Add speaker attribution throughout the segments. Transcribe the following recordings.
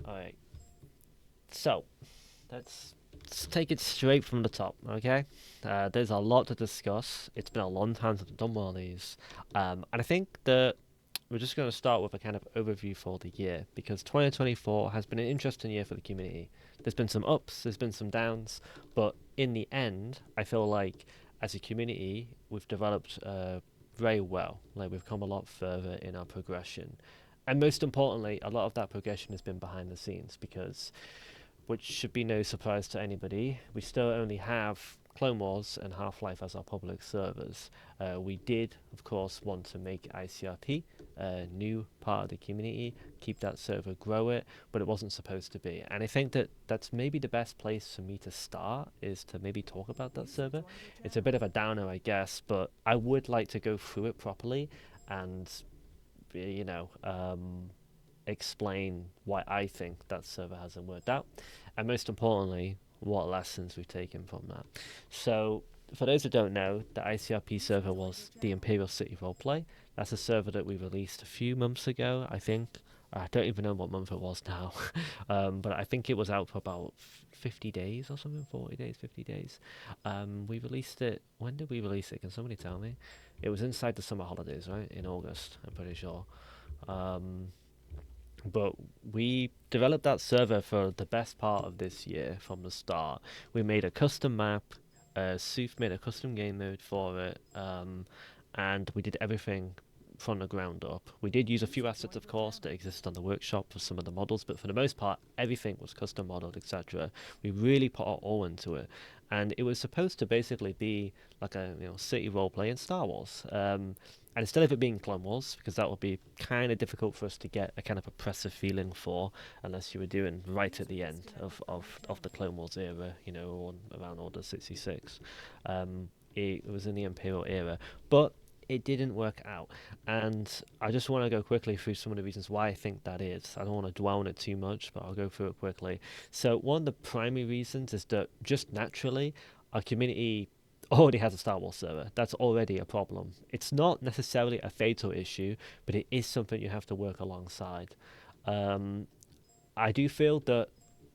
Speaker 1: Alright, so let's take it straight from the top, okay? There's a lot to discuss. It's been a long time since I've done one of these. And I think that we're just going to start with a kind of overview for the year because 2024 has been an interesting year for the community. There's been some ups, there's been some downs, but in the end, I feel like as a community, we've developed very well. Like we've come a lot further in our progression. And most importantly, a lot of that progression has been behind the scenes because which should be no surprise to anybody, we still only have Clone Wars and Half-Life as our public servers. We did, of course, want to make ICRP a new part of the community, keep that server, grow it, but it wasn't supposed to be. And I think that that's maybe the best place for me to start is to maybe talk about that server. It's a bit of a downer, I guess, but I would like to go through it properly and, you know, explain why I think that server hasn't worked out, and most importantly, what lessons we've taken from that. So, for those who don't know, the ICRP server was the Imperial City Roleplay. That's a server that we released a few months ago, I think. I don't even know what month it was now, but I think it was out for about 50 days or something, 40 days, 50 days. We released it. When did we release it? Can somebody tell me? It was inside the summer holidays, right? In August, I'm pretty sure. Um, but we developed that server for the best part of this year from the start. We made a custom map. Sooth made a custom game mode for it, and we did everything from the ground up. We did use a few assets, of course, that exist on the workshop for some of the models, but for the most part, everything was custom modeled, etc. We really put our all into it, and it was supposed to basically be like a city roleplay in Star Wars. And instead of it being Clone Wars, because that would be kind of difficult for us to get a kind of oppressive feeling for, unless you were doing right at the end of the Clone Wars era, or around Order 66. It was in the Imperial era, but it didn't work out. And I just want to go quickly through some of the reasons why I think that is. I don't want to dwell on it too much, but I'll go through it quickly. So one of the primary reasons is that just naturally, our community already has a Star Wars server. That's already a problem. It's not necessarily a fatal issue, but it is something you have to work alongside. Um, I do feel that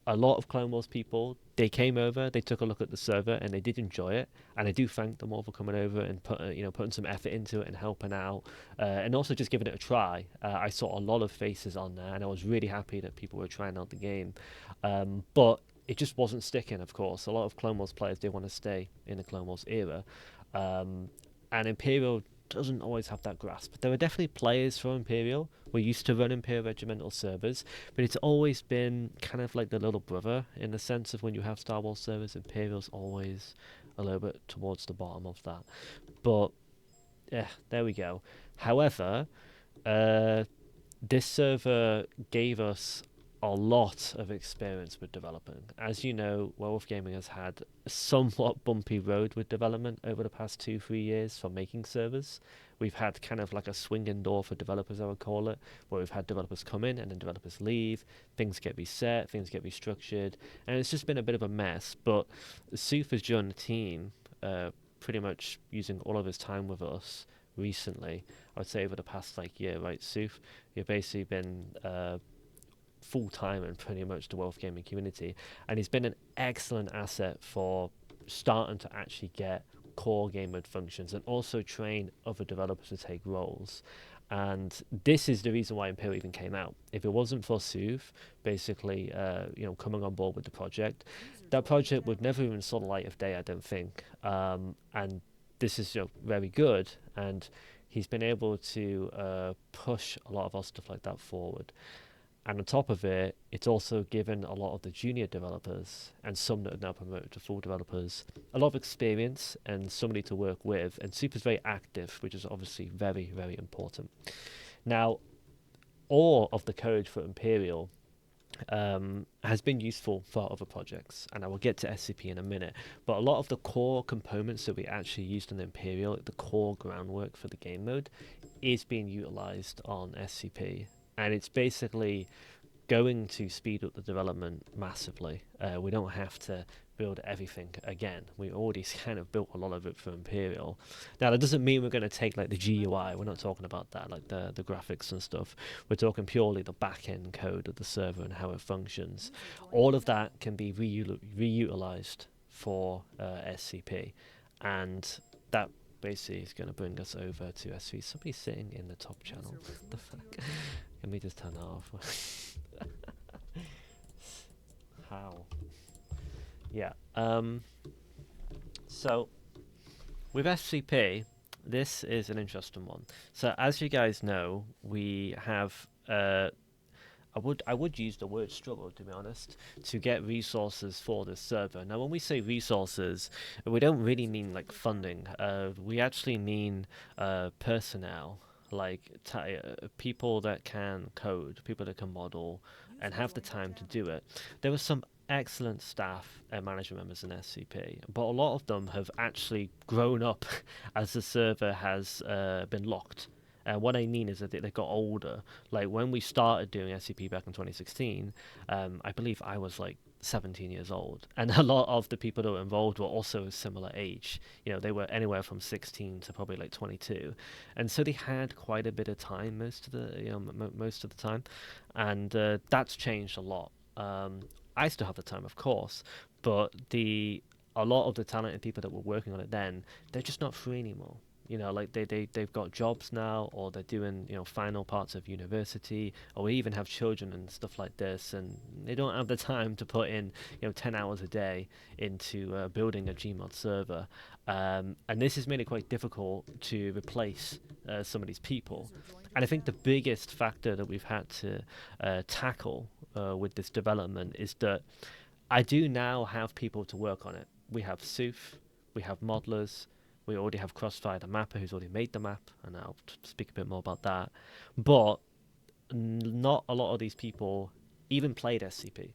Speaker 1: a lot of Clone Wars people, they came over, they took a look at the server, and they did enjoy it. And I do thank them all for coming over and putting some effort into it and helping out, and also just giving it a try. I saw a lot of faces on there, and I was really happy that people were trying out the game. But it just wasn't sticking. Of course, a lot of Clone Wars players, they want to stay in the Clone Wars era, um, and Imperial doesn't always have that grasp. There are definitely players for Imperial. We used to run Imperial regimental servers, but it's always been kind of like the little brother in the sense of when you have Star Wars servers, Imperial's always a little bit towards the bottom of that. But yeah, there we go. However, uh, this server gave us a lot of experience with developing. As you know, Werewolf Gaming has had a somewhat bumpy road with development over the past 2-3 years for making servers. We've had kind of like a swinging door for developers, I would call it, where we've had developers come in and then developers leave, things get reset, things get restructured, and it's just been a bit of a mess. But Soof has joined the team, pretty much using all of his time with us recently. I would say over the past year, right, Soof? You've basically been full time in pretty much the Werewolf Gaming community, and he's been an excellent asset for starting to actually get core game mode functions and also train other developers to take roles. And this is the reason why Imperial even came out. If it wasn't for Sooth, basically, coming on board with the project, that project would never even saw the light of day, I don't think. And this is very good, and he's been able to push a lot of our stuff like that forward. And on top of it, it's also given a lot of the junior developers and some that are now promoted to full developers a lot of experience and somebody to work with. And Super's very active, which is obviously very, very important. Now, all of the code for Imperial has been useful for other projects, and I will get to SCP in a minute. But a lot of the core components that we actually used in Imperial, the core groundwork for the game mode, is being utilized on SCP, and it's basically going to speed up the development massively. We don't have to build everything again. We already kind of built a lot of it for Imperial. Now that doesn't mean we're going to take like the GUI. We're not talking about that, like the graphics and stuff. We're talking purely the back end code of the server and how it functions. All of that can be reutilized for SCP, and that basically is going to bring us over to SV. Somebody's sitting in the top channel. What the fuck? Let me just turn that off. How? Yeah. So with SCP, this is an interesting one. So as you guys know, we have I would use the word struggle, to be honest, to get resources for this server. Now, when we say resources, we don't really mean like funding. We actually mean personnel, like people that can code, people that can model, and have the time to do it. There were some excellent staff and management members in SCP, but a lot of them have actually grown up as the server has been locked. And what I mean is that they got older. Like when we started doing SCP back in 2016, I believe I was like 17 years old, and a lot of the people that were involved were also a similar age. You know, they were anywhere from 16 to probably like 22, and so they had quite a bit of time most of the most of the time, and that's changed a lot. I still have the time, of course, but a lot of the talented people that were working on it then, they're just not free anymore. You know, like they've got jobs now, or they're doing final parts of university, or we even have children and stuff like this, and they don't have the time to put in 10 hours a day into building a Gmod server, and this has made it quite difficult to replace some of these people. And I think the biggest factor that we've had to tackle with this development is that I do now have people to work on it. We have Soof, we have modelers, we already have Crossfire, the mapper, who's already made the map, and I'll speak a bit more about that. But not a lot of these people even played SCP.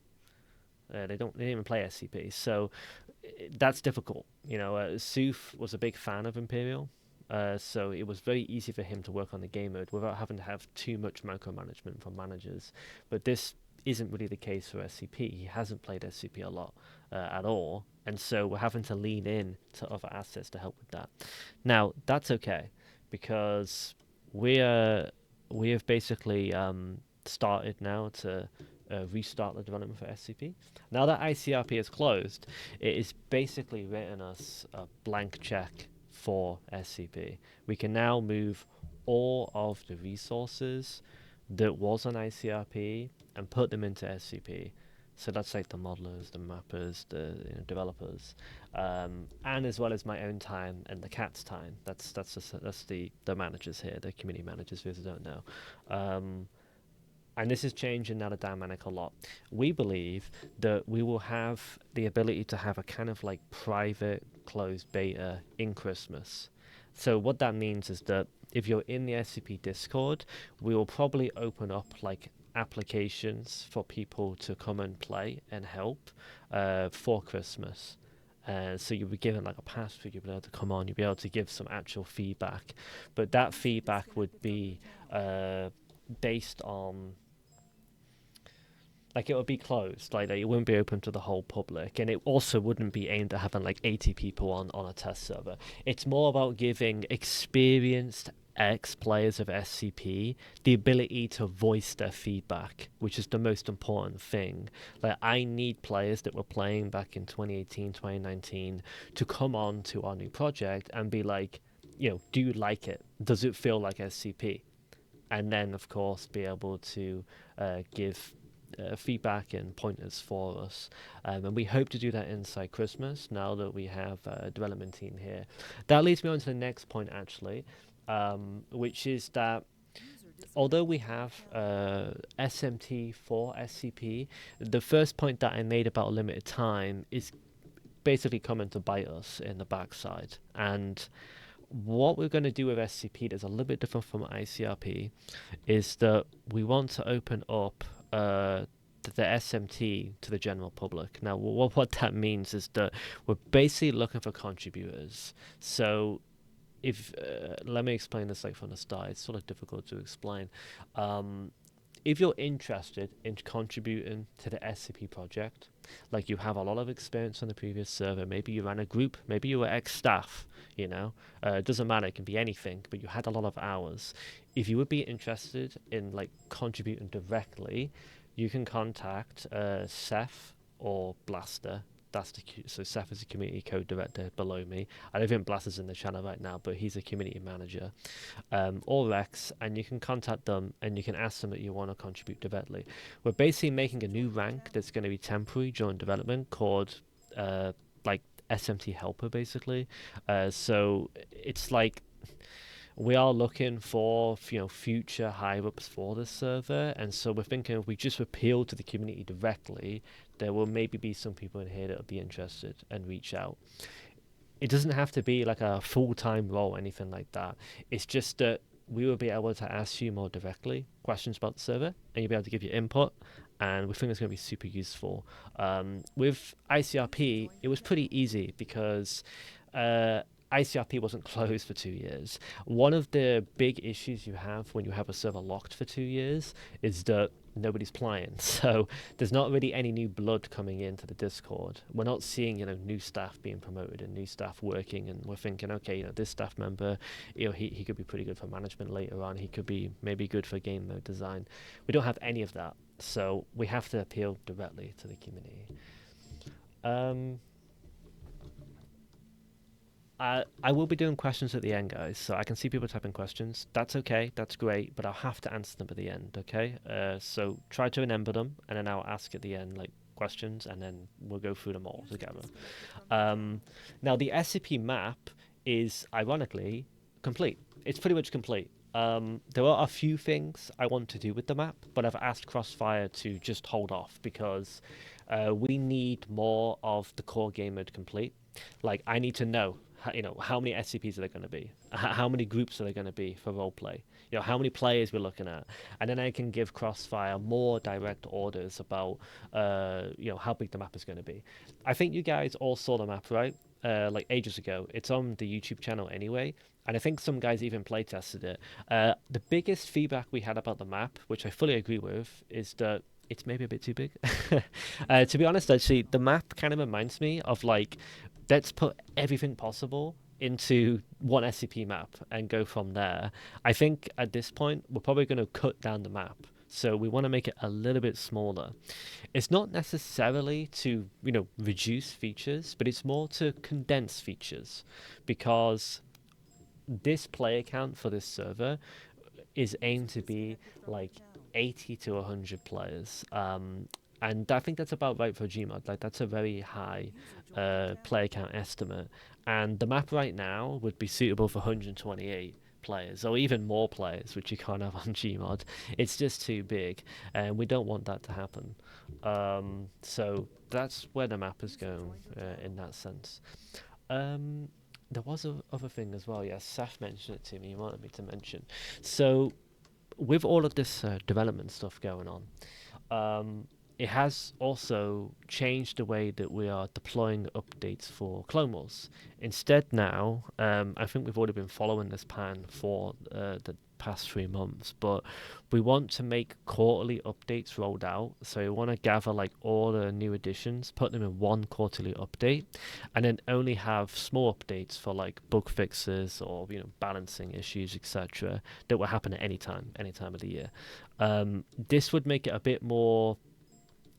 Speaker 1: They didn't even play SCP, so that's difficult. Soof was a big fan of Imperial, so it was very easy for him to work on the game mode without having to have too much micromanagement from managers. But this isn't really the case for SCP. He hasn't played SCP a lot at all, and so we're having to lean in to other assets to help with that. Now that's okay, because we have basically started now to restart the development for SCP. Now that ICRP is closed, it is basically written us a blank check for SCP. We can now move all of the resources that was on ICRP and put them into SCP. So that's like the modelers, the mappers, the developers, and as well as my own time and the cat's time. That's the managers here, the community managers, for those who don't know. And this is changing now the dynamic a lot. We believe that we will have the ability to have a kind of like private closed beta in Christmas. So what that means is that if you're in the SCP Discord, we will probably open up like applications for people to come and play and help for Christmas. So you'll be given like a password, you'll be able to come on, you'll be able to give some actual feedback. But that feedback would be based on, like, it would be closed, like it wouldn't be open to the whole public, and it also wouldn't be aimed at having like 80 people on a test server. It's more about giving experienced ex-players of SCP the ability to voice their feedback, which is the most important thing. Like, I need players that were playing back in 2018, 2019 to come on to our new project and be like, do you like it? Does it feel like SCP? And then, of course, be able to give feedback and pointers for us, and we hope to do that inside Christmas now that we have a development team here. That leads me on to the next point, actually, which is that although we have SMT for SCP, the first point that I made about limited time is basically coming to bite us in the backside. And what we're going to do with SCP that's a little bit different from ICRP is that we want to open up the SMT to the general public. Now, what that means is that we're basically looking for contributors. So if let me explain this like from the start. It's sort of difficult to explain. if you're interested in contributing to the SCP project, like you have a lot of experience on the previous server, maybe you ran a group, maybe you were ex-staff, it doesn't matter, it can be anything, but you had a lot of hours. If you would be interested in like contributing directly, you can contact Seth or Blaster. So Seth is a community code director below me. I don't think Blaster's in the channel right now, but he's a community manager, or Rex, and you can contact them and you can ask them that you want to contribute directly. We're basically making a new rank that's going to be temporary during development called like SMT Helper, basically. So it's like we are looking for future higher ups for this server, and so we're thinking if we just appeal to the community directly, there will maybe be some people in here that will be interested and reach out. It doesn't have to be like a full-time role or anything like that. It's just that we will be able to ask you more directly questions about the server, and you'll be able to give your input, and we think it's going to be super useful. With ICRP, it was pretty easy because ICRP wasn't closed for 2 years. One of the big issues you have when you have a server locked for 2 years is that nobody's playing. So there's not really any new blood coming into the Discord. We're not seeing, new staff being promoted and new staff working, and we're thinking, okay, this staff member, he could be pretty good for management later on. He could be maybe good for game mode design. We don't have any of that. So we have to appeal directly to the community. I will be doing questions at the end, guys, so I can see people typing questions. That's okay, that's great, but I'll have to answer them at the end, okay? So try to remember them, and then I'll ask at the end, like, questions, and then we'll go through them all together. Now, the SCP map is, ironically, complete. It's pretty much complete. There are a few things I want to do with the map, but I've asked Crossfire to just hold off because we need more of the core game mode complete. Like, I need to know how many SCPs are there going to be? How many groups are there going to be for roleplay? How many players we're looking at, and then I can give Crossfire more direct orders about, how big the map is going to be. I think you guys all saw the map, right? Like ages ago. It's on the YouTube channel anyway, and I think some guys even play tested it. The biggest feedback we had about the map, which I fully agree with, is that it's maybe a bit too big. To be honest, actually, the map kind of reminds me of like, let's put everything possible into one SCP map and go from there. I think at this point, we're probably going to cut down the map. So we want to make it a little bit smaller. It's not necessarily to, reduce features, but it's more to condense features, because this player count for this server is aimed to be like 80 to 100 players. And I think that's about right for Gmod. Like, that's a very high player count estimate. And the map right now would be suitable for 128 players, or even more players, which you can't have on Gmod. It's just too big, and we don't want that to happen. So that's where the map is going in that sense. There was a other thing as well. Yes, Saf mentioned it to me. He wanted me to mention. So with all of this development stuff going on, it has also changed the way that we are deploying updates for Clone Wars. Instead now, I think we've already been following this plan for the past 3 months, but we want to make quarterly updates rolled out. So we want to gather like all the new additions, put them in one quarterly update, and then only have small updates for like bug fixes or balancing issues, etc., that will happen at any time of the year. This would make it a bit more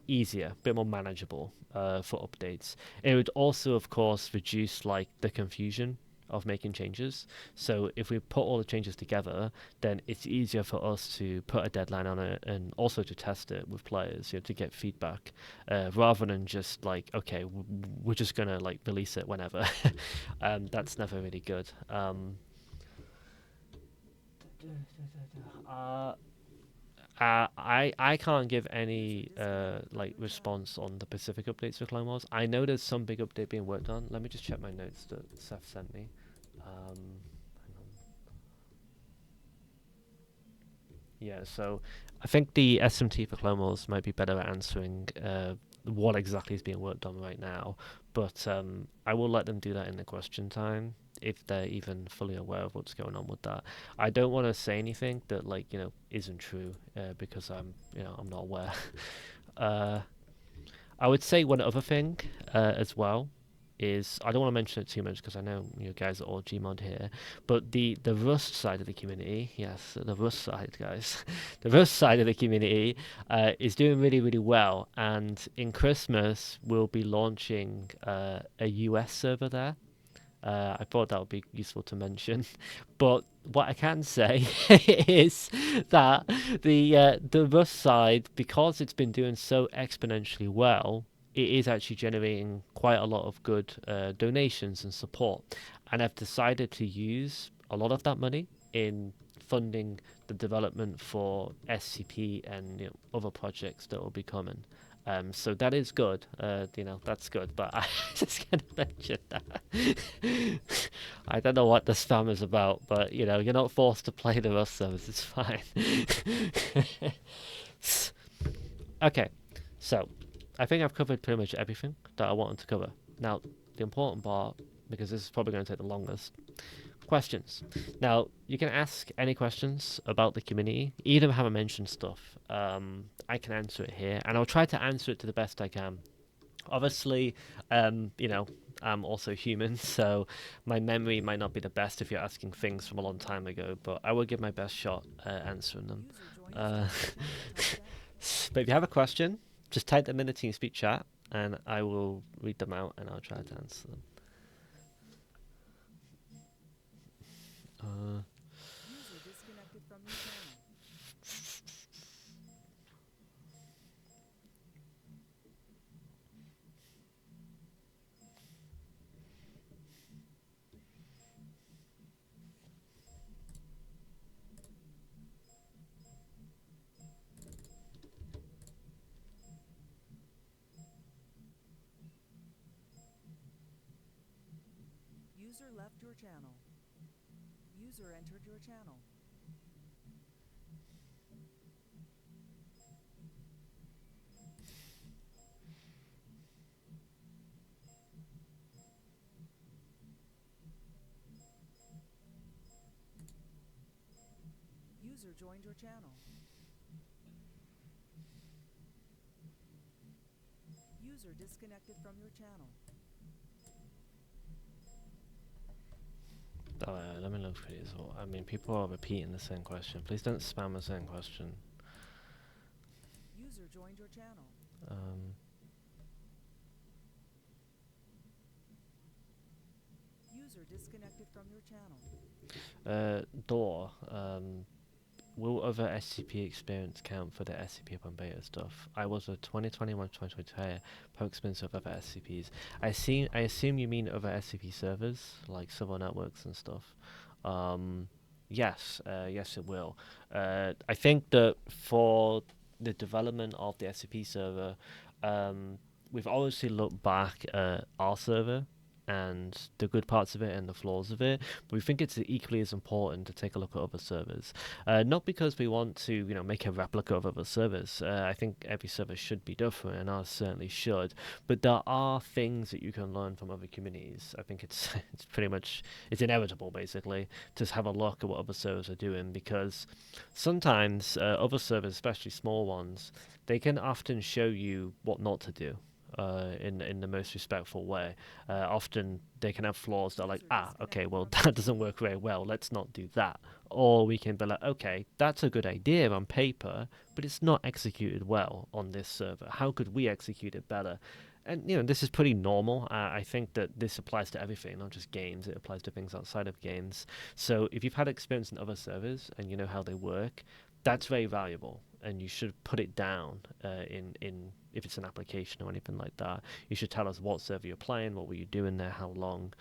Speaker 1: easier, a bit more manageable for updates. It would also, of course, reduce like the confusion of making changes. So if we put all the changes together, then it's easier for us to put a deadline on it and also to test it with players, to get feedback, rather than just like, okay, we're just gonna like release it whenever. That's never really good. I can't give any like response on the specific updates for Clone Wars. I know there's some big update being worked on. Let me just check my notes that Seth sent me. Hang on. Yeah, so I think the SMT for Clone Wars might be better at answering what exactly is being worked on right now. But I will let them do that in the question time if they're even fully aware of what's going on with that. I don't want to say anything that isn't true because I'm not aware. uh, I would say one other thing as well is I don't want to mention it too much because I know you guys are all Gmod here, but the Rust side of the community, yes, the Rust side, guys, the Rust side of the community is doing really, really well. And in Christmas, we'll be launching a US server there. I thought that would be useful to mention, but what I can say is that the Rust side, because it's been doing so exponentially well, it is actually generating quite a lot of good donations and support, and I've decided to use a lot of that money in funding the development for SCP and other projects that will be coming. So that is good. That's good. But I just gonna mention that. I don't know what the spam is about, but you're not forced to play the Rust servers. It's fine. Okay, so I think I've covered pretty much everything that I wanted to cover. Now, the important part, because this is probably going to take the longest, questions. Now, you can ask any questions about the community, even if I haven't mentioned stuff. I can answer it here, and I'll try to answer it to the best I can. Obviously, I'm also human, so my memory might not be the best if you're asking things from a long time ago, but I will give my best shot answering them. But if you have a question, just type them in the Teamspeak chat, and I will read them out, and I'll try to answer them.
Speaker 2: User disconnected from your channel. User left your channel. User entered your channel. User joined your channel. User disconnected from your channel.
Speaker 1: Let me look for these. I mean, people are repeating the same question. Please don't spam the same question.
Speaker 2: User joined your channel. User disconnected from your channel.
Speaker 1: Door. Will other SCP experience count for the SCP Open Beta stuff? I was a 2021-2022 spokesman of other SCPs. I assume you mean other SCP servers, like server networks and stuff. Yes, yes it will. I think that for the development of the SCP server, we've obviously looked back at our server and the good parts of it and the flaws of it, but we think it's equally as important to take a look at other servers. Not because we want to, make a replica of other servers. I think every server should be different, and ours certainly should. But there are things that you can learn from other communities. I think it's it's inevitable, basically, to have a look at what other servers are doing, because sometimes other servers, especially small ones, they can often show you what not to do. In the most respectful way. Often they can have flaws that are like, okay, well, that doesn't work very well, let's not do that. Or we can be like, okay, that's a good idea on paper, but it's not executed well on this server. How could we execute it better? And, this is pretty normal. I think that this applies to everything, not just games. It applies to things outside of games. So if you've had experience in other servers and you know how they work, that's very valuable, and you should put it down in if it's an application or anything like that. You should tell us what server you're playing, what were you doing there, how long.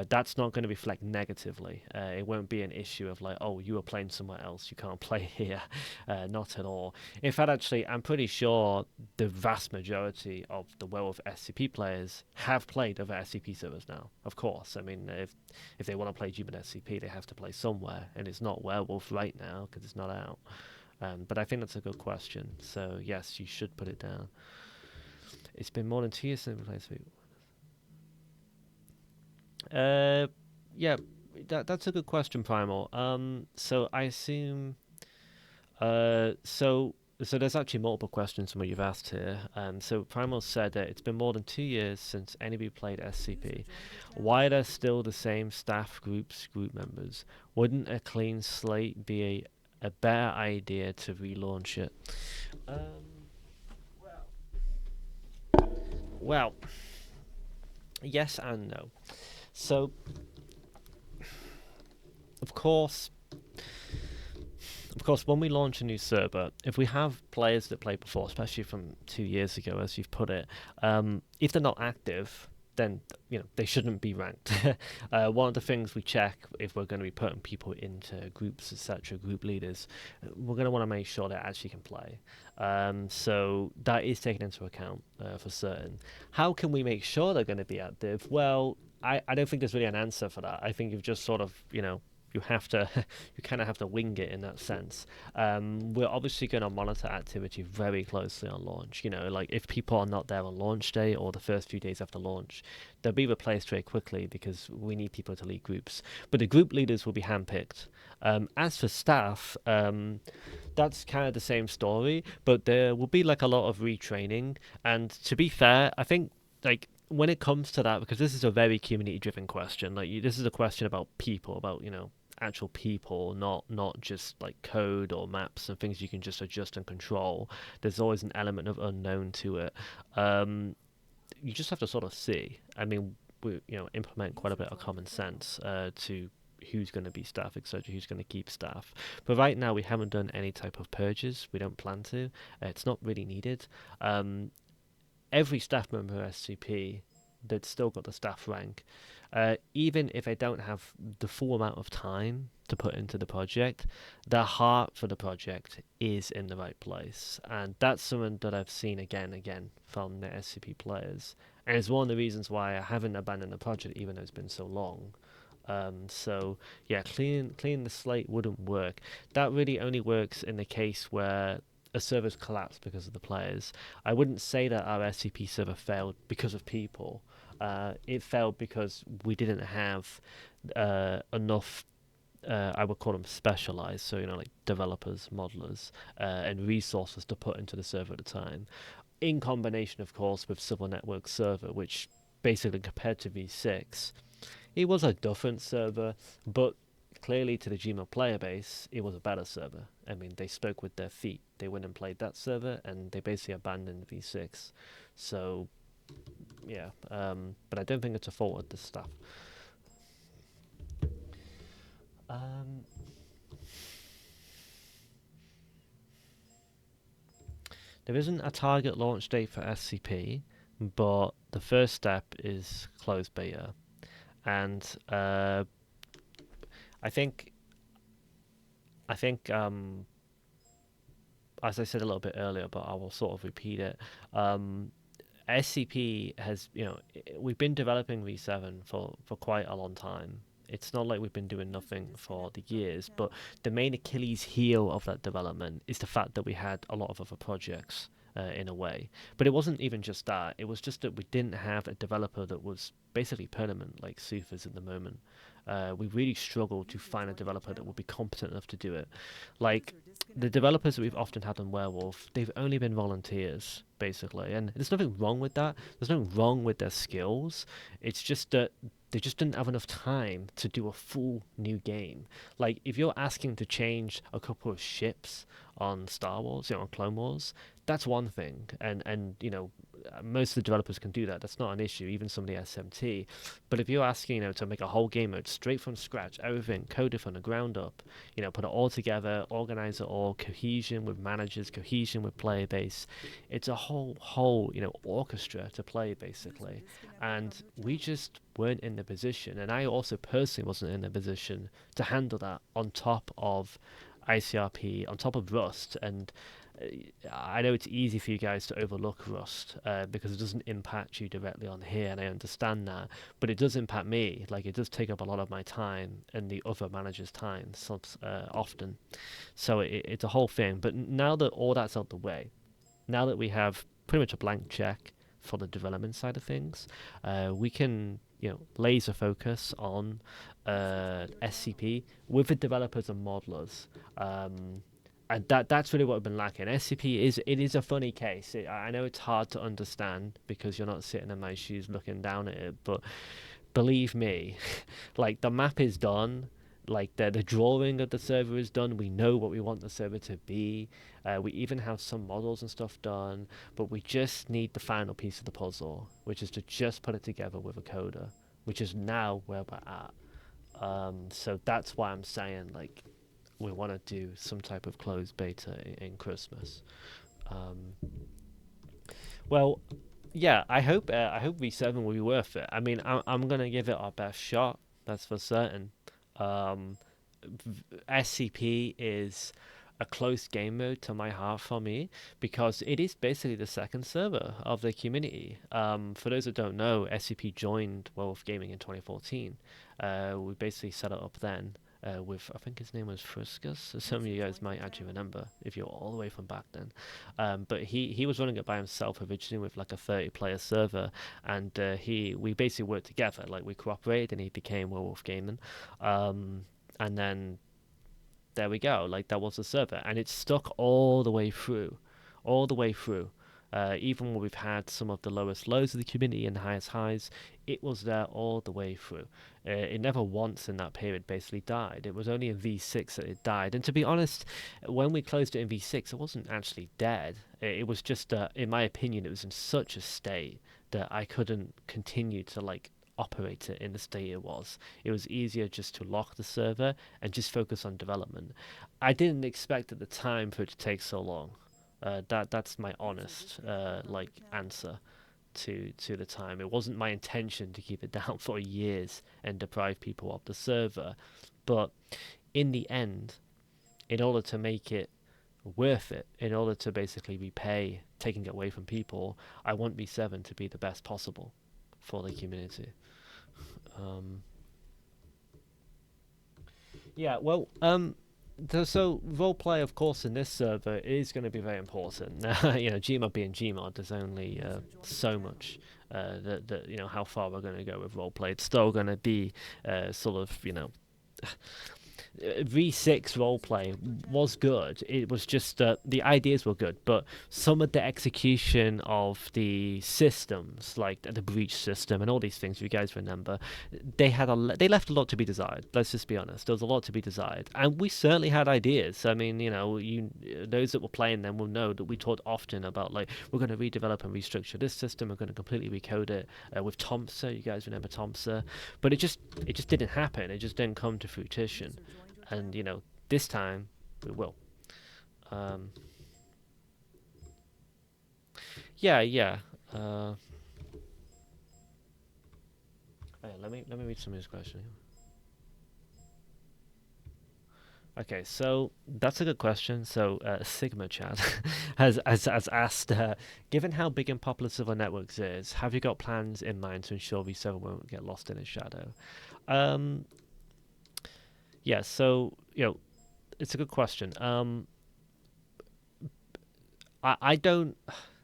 Speaker 1: That's not going to reflect negatively. It won't be an issue of like, oh, you were playing somewhere else, you can't play here. Not at all. In fact, actually, I'm pretty sure the vast majority of the Werewolf SCP players have played other SCP servers now. Of course, I mean, if they want to play Human SCP, they have to play somewhere, and it's not Werewolf right now because it's not out. But I think that's a good question. So yes, you should put it down. It's been more than 2 years since we played Speak. Yeah, that's a good question, Primal. So I assume, so there's actually multiple questions from what you've asked here. So Primal said that it's been more than 2 years since anybody played SCP. Why are there still the same staff group members? Wouldn't a clean slate be a better idea to relaunch it? Well, yes and no. So, of course, when we launch a new server, if we have players that played before, especially from 2 years ago, as you've put it, if they're not active, then they shouldn't be ranked. One of the things we check if we're going to be putting people into groups, etc., group leaders, we're going to want to make sure they actually can play. So that is taken into account for certain. How can we make sure they're going to be active? Well, I don't think there's really an answer for that. I think you've just sort of you have to you kind of have to wing it in that sense. We're obviously going to monitor activity very closely on launch. Like if people are not there on launch day or the first few days after launch, they'll be replaced very quickly because we need people to lead groups. But the group leaders will be handpicked. As for staff, that's kind of the same story, but there will be like a lot of retraining. And to be fair, I think like when it comes to that, because this is a very community driven question, like this is a question about people, about actual people, not just like code or maps and things you can just adjust and control. There's always an element of unknown to it. You just have to sort of see. I mean, we implement quite a bit of common sense to who's going to be staff, etc., who's going to keep staff. But right now we haven't done any type of purges. We don't plan to. It's not really needed. Every staff member of SCP that's still got the staff rank, even if they don't have the full amount of time to put into the project, their heart for the project is in the right place. And that's something that I've seen again and again from the SCP players. And it's one of the reasons why I haven't abandoned the project even though it's been so long. So yeah, cleaning the slate wouldn't work. That really only works in the case where a server's collapsed because of the players. I wouldn't say that our SCP server failed because of people. It failed because we didn't have enough, I would call them specialized, so like developers, modelers, and resources to put into the server at the time. In combination, of course, with Civil Network server, which basically compared to V6, it was a different server, but clearly to the Gmail player base, it was a better server. I mean, they spoke with their feet. They went and played that server, and they basically abandoned V6. So, yeah. But I don't think it's a fault of the staff. There isn't a target launch date for SCP, but the first step is closed beta. And I think as I said a little bit earlier, but I will sort of repeat it. SCP has, we've been developing V7 for quite a long time. It's not like we've been doing nothing for the years, but the main Achilles heel of that development is the fact that we had a lot of other projects in a way. But it wasn't even just that. It was just that we didn't have a developer that was basically permanent like Sooth is at the moment. We really struggled to find a developer that would be competent enough to do it. Like, the developers that we've often had on Werewolf, they've only been volunteers, basically. And there's nothing wrong with that. There's nothing wrong with their skills. It's just that they just didn't have enough time to do a full new game. Like, if you're asking to change a couple of ships on Star Wars, on Clone Wars, that's one thing. And most of the developers can do that. That's not an issue, even some of the SMT. But if you're asking, to make a whole game mode straight from scratch, everything, code it from the ground up, put it all together, organize it all, cohesion with managers, cohesion with player base, it's a whole, orchestra to play, basically. And we just weren't in the position, and I also personally wasn't in the position to handle that on top of ICRP, on top of Rust. And I know it's easy for you guys to overlook Rust because it doesn't impact you directly on here, and I understand that, but it does impact me. Like, it does take up a lot of my time and the other managers' time often. So it's a whole thing. But now that all that's out the way, now that we have pretty much a blank check, for the development side of things. We can, laser focus on SCP with the developers and modelers. And that's really what I've been lacking. SCP is a funny case. I know it's hard to understand because you're not sitting in my shoes looking down at it, but believe me, like the map is done, like the drawing of the server is done. We know what we want the server to be. We even have some models and stuff done, but we just need the final piece of the puzzle, which is to just put it together with a coder, which is now where we're at. So that's why I'm saying like we want to do some type of closed beta in Christmas. Well, yeah, I hope V7 will be worth it. I mean, I'm gonna give it our best shot. That's for certain. Um, SCP is a close game mode to my heart for me because it is basically the second server of the community. For those that don't know, SCP joined Werewolf Gaming in 2014. We basically set it up then. With I think his name was Friskus. So some of you guys might actually remember if you're all the way from back then. But he was running it by himself originally with like a 30-player server, and we basically worked together. Like we cooperated, and he became Werewolf Gaming. And then there we go. Like that was the server, and it stuck all the way through, all the way through. Even when we've had some of the lowest lows of the community and the highest highs, it was there all the way through. It never once in that period basically died. It was only in V6 that it died. And to be honest, when we closed it in V6, it wasn't actually dead. It was just, in my opinion, it was in such a state that I couldn't continue to like operate it in the state it was. It was easier just to lock the server and just focus on development. I didn't expect at the time for it to take so long. That's my honest like answer to the time. It wasn't my intention to keep it down for years and deprive people of the server, but in the end, in order to make it worth it, in order to basically repay taking it away from people, I want V7 to be the best possible for the community. Yeah, well, so roleplay, of course, in this server is going to be very important. Gmod being Gmod, there's only so much that how far we're going to go with roleplay. It's still going to be sort of V6 roleplay was good. It was just the ideas were good, but some of the execution of the systems, like the breach system and all these things, if you guys remember, they left a lot to be desired. Let's just be honest. There was a lot to be desired, and we certainly had ideas. I mean, those that were playing them will know that we talked often about like we're going to redevelop and restructure this system. We're going to completely recode it with Tomsa. You guys remember Tomsa? But it just didn't happen. It just didn't come to fruition. And this time we will. Yeah. Let me read some of his question. Okay, so that's a good question. So Sigma Chad has asked, given how big and popular Civil Networks is, have you got plans in mind to ensure V7 won't get lost in its shadow? Yeah, so it's a good question. I don't.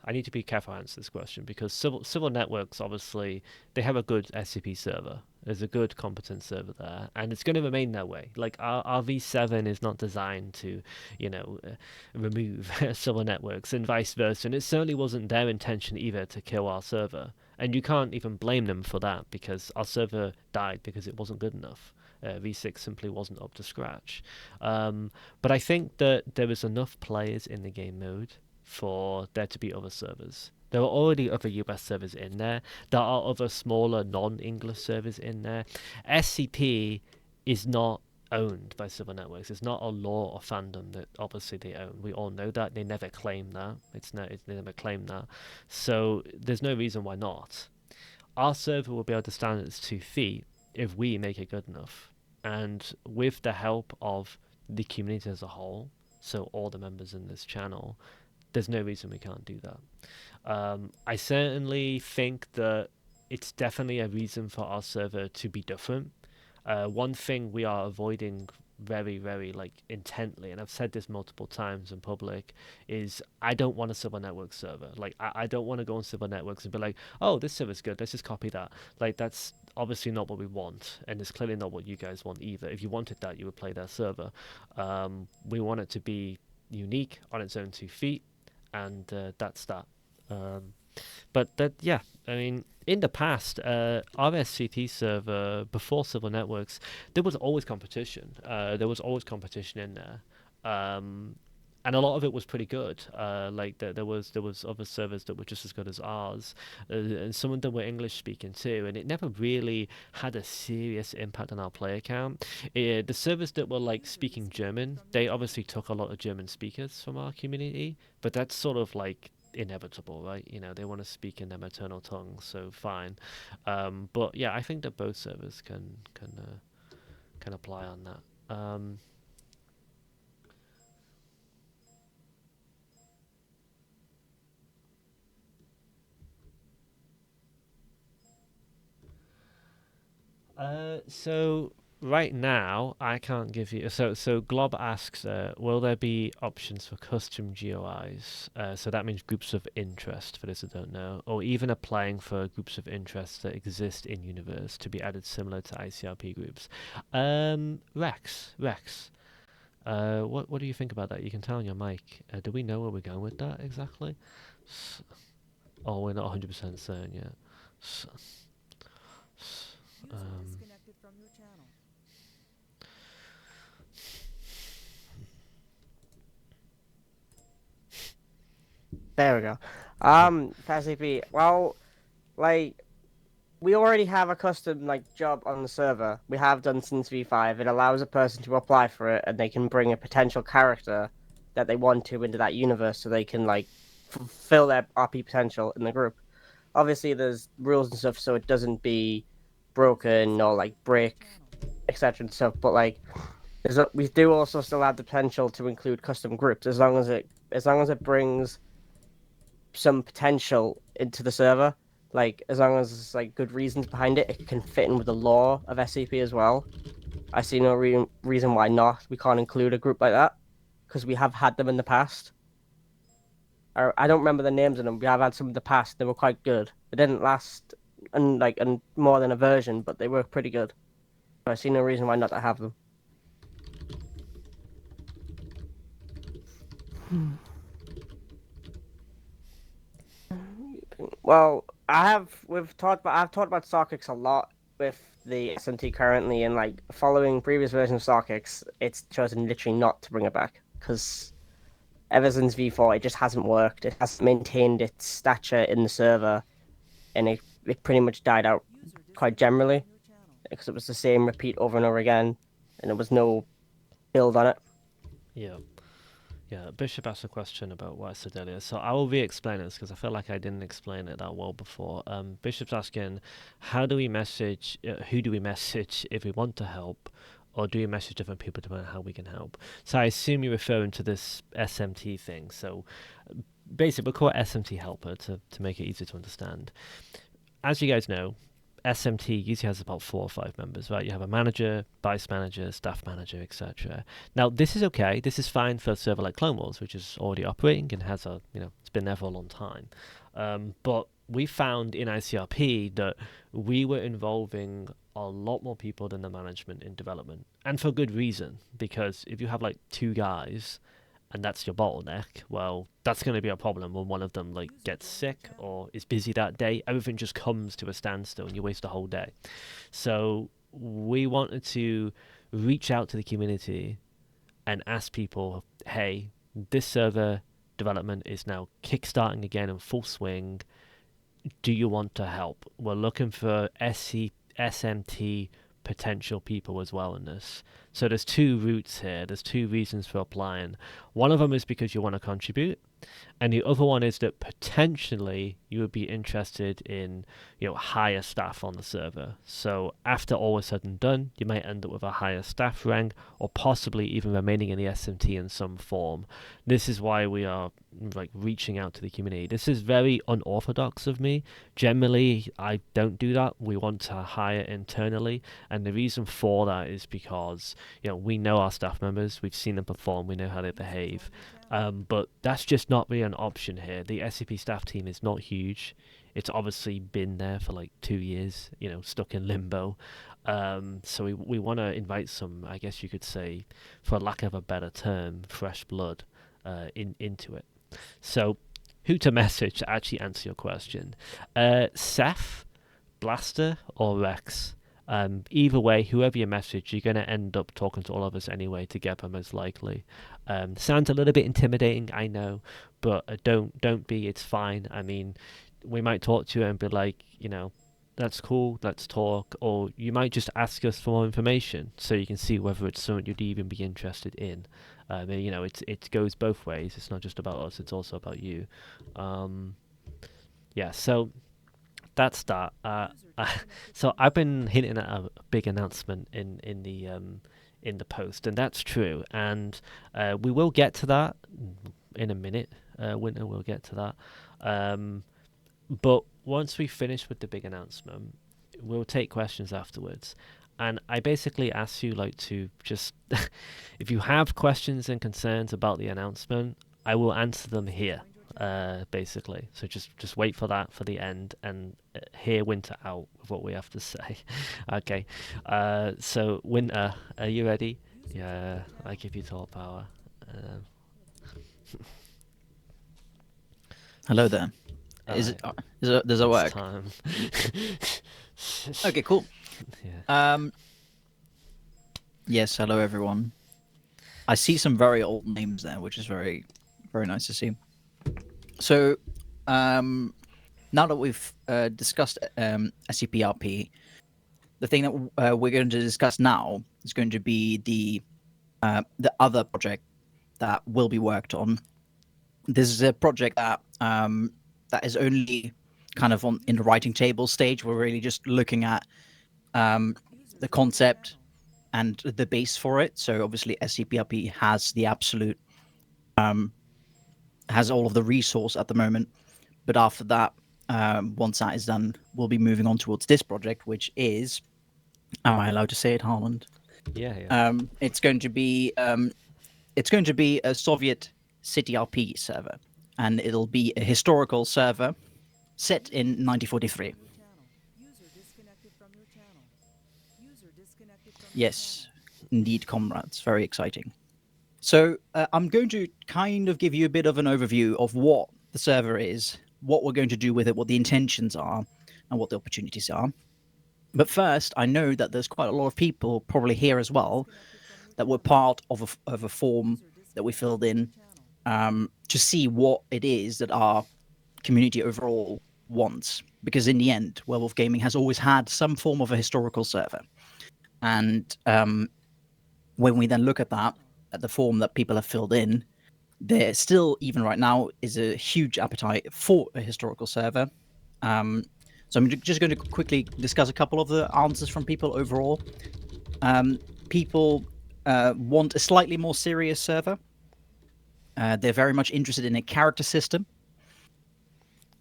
Speaker 1: I need to be careful to answer this question because civil networks obviously they have a good SCP server. There's a good competent server there, and it's going to remain that way. Like our V7 is not designed to, remove civil networks and vice versa, and it certainly wasn't their intention either to kill our server. And you can't even blame them for that because our server died because it wasn't good enough. V6 simply wasn't up to scratch. But I think that there was enough players in the game mode for there to be other servers. There are already other US servers in there. There are other smaller non-English servers in there. SCP is not owned by Civil Networks. It's not a lore or fandom that obviously they own. We all know that. They never claim that. They never claim that. So there's no reason why not. Our server will be able to stand on its 2 feet if we make it good enough. And with the help of the community as a whole, so all the members in this channel, there's no reason we can't do that. I certainly think that it's definitely a reason for our server to be different. One thing we are avoiding very, very like intently, and I've said this multiple times in public, is I don't want a civil network server. Like I don't want to go on civil networks and be like, oh, this server's good, let's just copy that. Like that's obviously not what we want, and it's clearly not what you guys want either. If you wanted that, you would play their server. We want it to be unique on its own 2 feet, and that's that. Um, but that, yeah, I mean, in the past, RSCT server before Civil Networks, there was always competition. There was always competition in there, and a lot of it was pretty good. Like there was other servers that were just as good as ours, and some of them were English speaking too. And it never really had a serious impact on our player count. The servers that were like speaking German, they obviously took a lot of German speakers from our community, but that's sort of like inevitable, right? They want to speak in their maternal tongue, so fine. But yeah, I think that both servers can apply on that. So right now I can't give you. So Glob asks, will there be options for custom GOIs? So that means groups of interest for those that don't know, or even applying for groups of interest that exist in universe to be added similar to ICRP groups. Rex. What do you think about that? You can tell on your mic. Do we know where we're going with that exactly? S- Oh, we're not 100% certain yet. S- s-
Speaker 2: User
Speaker 1: um,
Speaker 2: disconnected from your channel.
Speaker 3: There we go. FastAP. Well, like we already have a custom job on the server. We have done since V5. It allows a person to apply for it, and they can bring a potential character that they want to into that universe, so they can fulfill their RP potential in the group. Obviously, there's rules and stuff, so it doesn't be broken or break, etc. and stuff. But we do also still have the potential to include custom groups as long as it brings some potential into the server. As long as there's good reasons behind it, it can fit in with the lore of SCP as well. I see no reason why not. We can't include a group like that because we have had them in the past. I don't remember the names of them. We have had some in the past. They were quite good. They didn't last and more than a version, but they were pretty good. I see no reason why not to have them. Well, I've talked about StarKicks a lot with the SMT currently, and following previous versions of StarKicks, it's chosen literally not to bring it back because ever since V4, it just hasn't worked. It hasn't maintained its stature in the server, and it pretty much died out quite generally because it was the same repeat over and over again, and there was no build on it.
Speaker 1: yeah. Yeah, Bishop asked a question about what I said earlier, so I will re-explain this because I feel like I didn't explain it that well before. Bishop's asking, how do we message, who do we message if we want to help, or do we message different people to know how we can help? So I assume you're referring to this SMT thing. So basically, we'll call it SMT helper to make it easier to understand. As you guys know, SMT usually has about 4 or 5 members, right? You have a manager, vice manager, staff manager, etc. Now, this is okay. This is fine for a server like Clone Wars, which is already operating and has it's been there for a long time. But we found in ICRP that we were involving a lot more people than the management in development, and for good reason. Because if you have 2 guys and that's your bottleneck, well, that's going to be a problem when one of them gets sick or is busy that day. Everything just comes to a standstill and you waste a whole day. So we wanted to reach out to the community and ask people, hey, this server development is now kickstarting again in full swing. Do you want to help? We're looking for SMT potential people as well in this. So there's 2 routes here. There's 2 reasons for applying. One of them is because you want to contribute, And the other one is that potentially you would be interested in, higher staff on the server. So after all is said and done, you might end up with a higher staff rank, or possibly even remaining in the SMT in some form. This is why we are reaching out to the community. This is very unorthodox of me. Generally, I don't do that. We want to hire internally, and the reason for that is because we know our staff members, we've seen them perform, we know how they behave. But that's just not really an option here. The SCP staff team is not huge. It's obviously been there for 2 years, stuck in limbo. So we want to invite some, I guess you could say, for lack of a better term, fresh blood into it. So who to message to actually answer your question? Seth, Blaster, or Rex? Either way, whoever you message, you're going to end up talking to all of us anyway together, most likely. Sounds a little bit intimidating, I know, but don't be. It's fine. I mean, we might talk to you and be like, that's cool, let's talk, or you might just ask us for more information so you can see whether it's something you'd even be interested in. It goes both ways. It's not just about us; it's also about you. So that's that. So I've been hinting at a big announcement in the post, and that's true. And we will get to that in a minute. Winter, we'll get to that. But once we finish with the big announcement, we'll take questions afterwards. And I basically ask you to just, if you have questions and concerns about the announcement, I will answer them here. Basically, so just wait for that for the end and hear Winter out with what we have to say. Okay, so Winter, are you ready? Yeah, I give you talk power.
Speaker 4: Hello there. Does it work?
Speaker 1: Time.
Speaker 4: Okay, cool.
Speaker 1: Yeah.
Speaker 4: Yes, hello everyone. I see some very old names there, which is very, very nice to see. So, now that we've discussed SCP-RP, the thing that we're going to discuss now is going to be the other project that will be worked on. This is a project that that is only kind of in the writing table stage. We're really just looking at the concept and the base for it. So obviously SCP-RP has the absolute has all of the resource at the moment, but after that, once that is done, we'll be moving on towards this project, which is, am I allowed to say it, Harland?
Speaker 1: Yeah.
Speaker 4: It's going to be a Soviet City RP server, and it'll be a historical server set in 1943. Yes, indeed, comrades. Very exciting. So I'm going to kind of give you a bit of an overview of what the server is, what we're going to do with it, what the intentions are, and what the opportunities are. But first, I know that there's quite a lot of people probably here as well that were part of a form that we filled in to see what it is that our community overall wants. Because in the end, Werewolf Gaming has always had some form of a historical server. And when we then look at that, at the form that people have filled in, there still, even right now, is a huge appetite for a historical server. So I'm just going to quickly discuss a couple of the answers from people overall. People want a slightly more serious server. They're very much interested in a character system.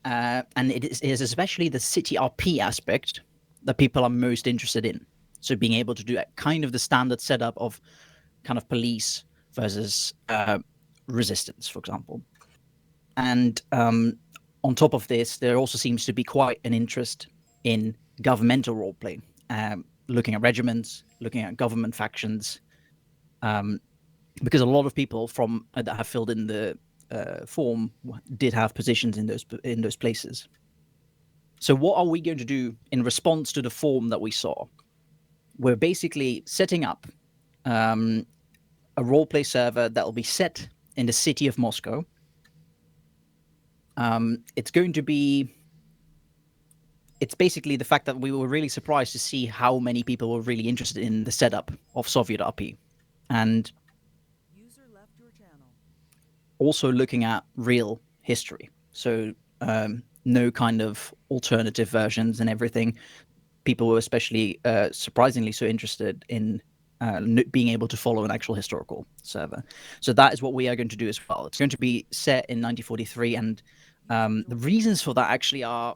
Speaker 4: And it is especially the City RP aspect that people are most interested in. So being able to do kind of the standard setup of kind of police versus resistance, for example. And on top of this, there also seems to be quite an interest in governmental roleplay, looking at regiments, looking at government factions, because a lot of people from that have filled in the form did have positions in those places. So what are we going to do in response to the form that we saw? We're basically setting up a roleplay server that will be set in the city of Moscow. It's basically the fact that we were really surprised to see how many people were really interested in the setup of Soviet RP. And also looking at real history. So no kind of alternative versions and everything. People were especially surprisingly so interested in being able to follow an actual historical server. So that is what we are going to do as well. It's going to be set in 1943, and the reasons for that actually are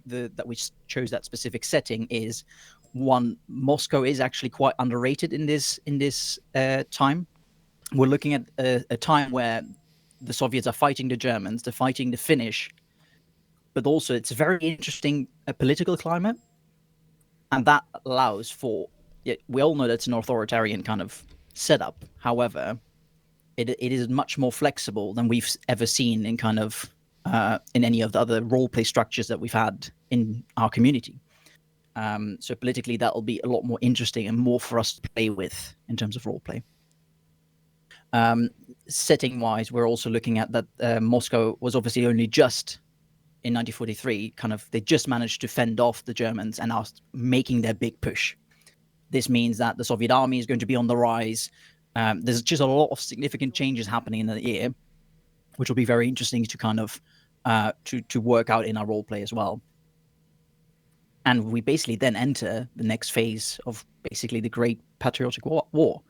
Speaker 4: that we chose that specific setting is one, Moscow is actually quite underrated in this time. We're looking at a time where the Soviets are fighting the Germans, they're fighting the Finnish, but also it's a very interesting political climate, and that allows for. We all know that's an authoritarian kind of setup. However, it is much more flexible than we've ever seen in kind of in any of the other role play structures that we've had in our community. So politically, that will be a lot more interesting and more for us to play with in terms of role play. Setting wise, we're also looking at that Moscow was obviously only just in 1943, kind of they just managed to fend off the Germans and are making their big push. This means that the Soviet army is going to be on the rise. There's just a lot of significant changes happening in the year, which will be very interesting to kind of to work out in our role play as well. And we basically then enter the next phase of basically the Great Patriotic War.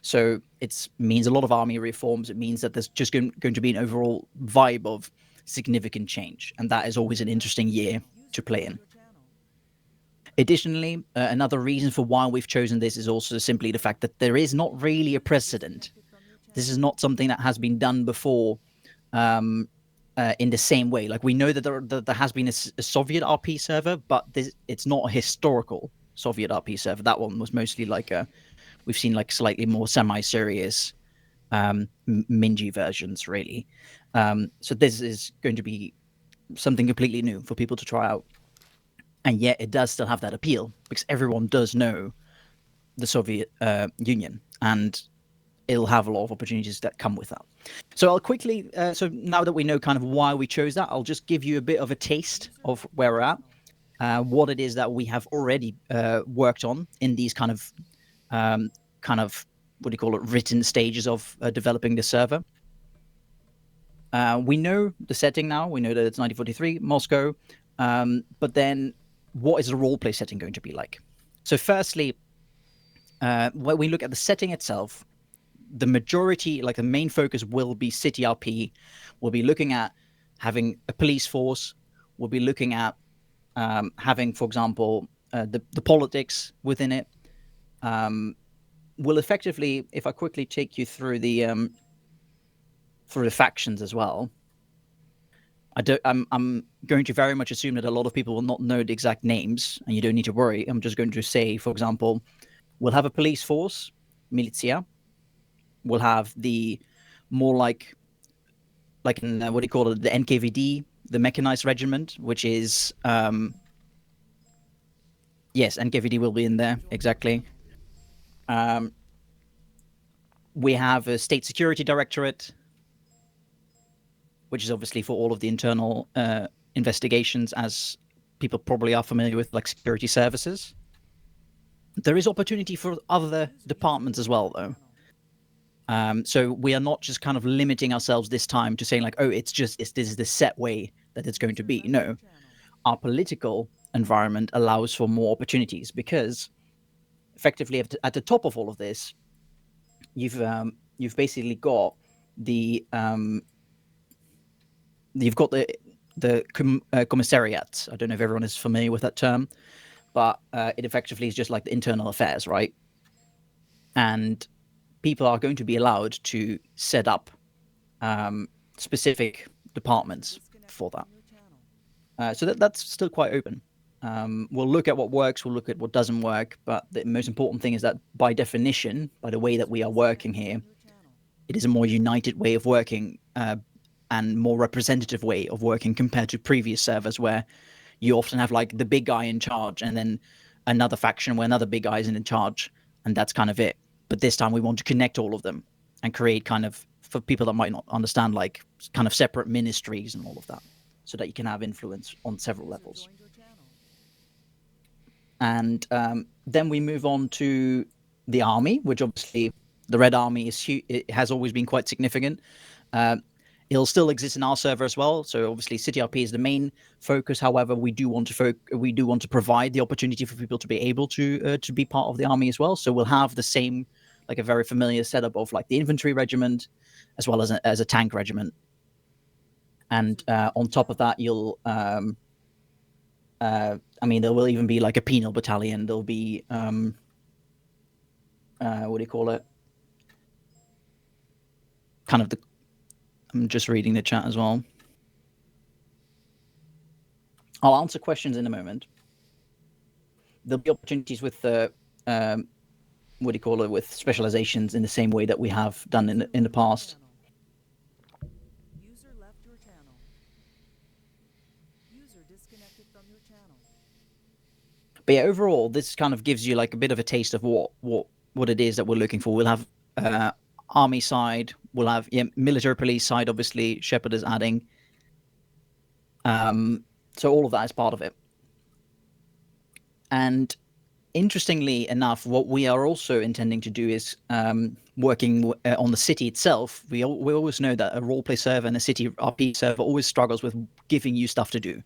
Speaker 4: So it means a lot of army reforms. It means that there's just going to be an overall vibe of significant change, and that is always an interesting year to play in. Additionally, another reason for why we've chosen this is also simply the fact that there is not really a precedent. This is not something that has been done before in the same way. Like, we know that there has been a Soviet RP server, but it's not a historical Soviet RP server. That one was mostly like we've seen like slightly more semi-serious Minji versions, really. So this is going to be something completely new for people to try out. And yet it does still have that appeal because everyone does know the Soviet Union, and it'll have a lot of opportunities that come with that. So I'll quickly, so now that we know kind of why we chose that, I'll just give you a bit of a taste of where we're at, what it is that we have already worked on in these kind of, what do you call it, written stages of developing the server. We know the setting now. We know that it's 1943, Moscow. But then what is the roleplay setting going to be like? So firstly, when we look at the setting itself, the majority, like the main focus will be City RP. We'll be looking at having a police force. We'll be looking at having, for example, the politics within it. We'll effectively, if I quickly take you through the factions as well. I'm going to very much assume that a lot of people will not know the exact names, and you don't need to worry. I'm just going to say, for example, we'll have a police force, militia. We'll have the more like in, what do you call it, the NKVD, the mechanized regiment, which is yes, NKVD will be in there, exactly. We have a state security directorate, which is obviously for all of the internal investigations, as people probably are familiar with, like security services. There is opportunity for other departments as well, though. So we are not just kind of limiting ourselves this time to saying like, oh, this is the set way that it's going to be. No, our political environment allows for more opportunities because effectively at the top of all of this, you've basically got the you've got the commissariat. I don't know if everyone is familiar with that term, but it effectively is just like the internal affairs, right? And people are going to be allowed to set up specific departments for that. So that's still quite open. We'll look at what works, we'll look at what doesn't work, but the most important thing is that by definition, by the way that we are working here, it is a more united way of working and more representative way of working compared to previous servers where you often have like the big guy in charge and then another faction where another big guy is in charge, and that's kind of it. But this time we want to connect all of them and create kind of, for people that might not understand, like kind of separate ministries and all of that, so that you can have influence on several levels. And then we move on to the army, which obviously the Red Army it has always been quite significant. It'll still exist in our server as well. So obviously, CityRP is the main focus. However, we do want to provide the opportunity for people to be able to be part of the army as well. So we'll have the same, like a very familiar setup of like the infantry regiment, as well as a tank regiment. And on top of that, you'll I mean, there will even be like a penal battalion. There'll be what do you call it? Kind of the. I'm just reading the chat as well. I'll answer questions in a moment. There'll be opportunities with the what do you call it? With specializations in the same way that we have done in the past.
Speaker 2: User left your channel. User disconnected from your channel.
Speaker 4: But yeah, overall, this kind of gives you like a bit of a taste of what it is that we're looking for. We'll have army side, we'll have military police side. Obviously, Shepard is adding. So all of that is part of it. And interestingly enough, what we are also intending to do is working on the city itself. We always know that a roleplay server and a city RP server always struggles with giving you stuff to do.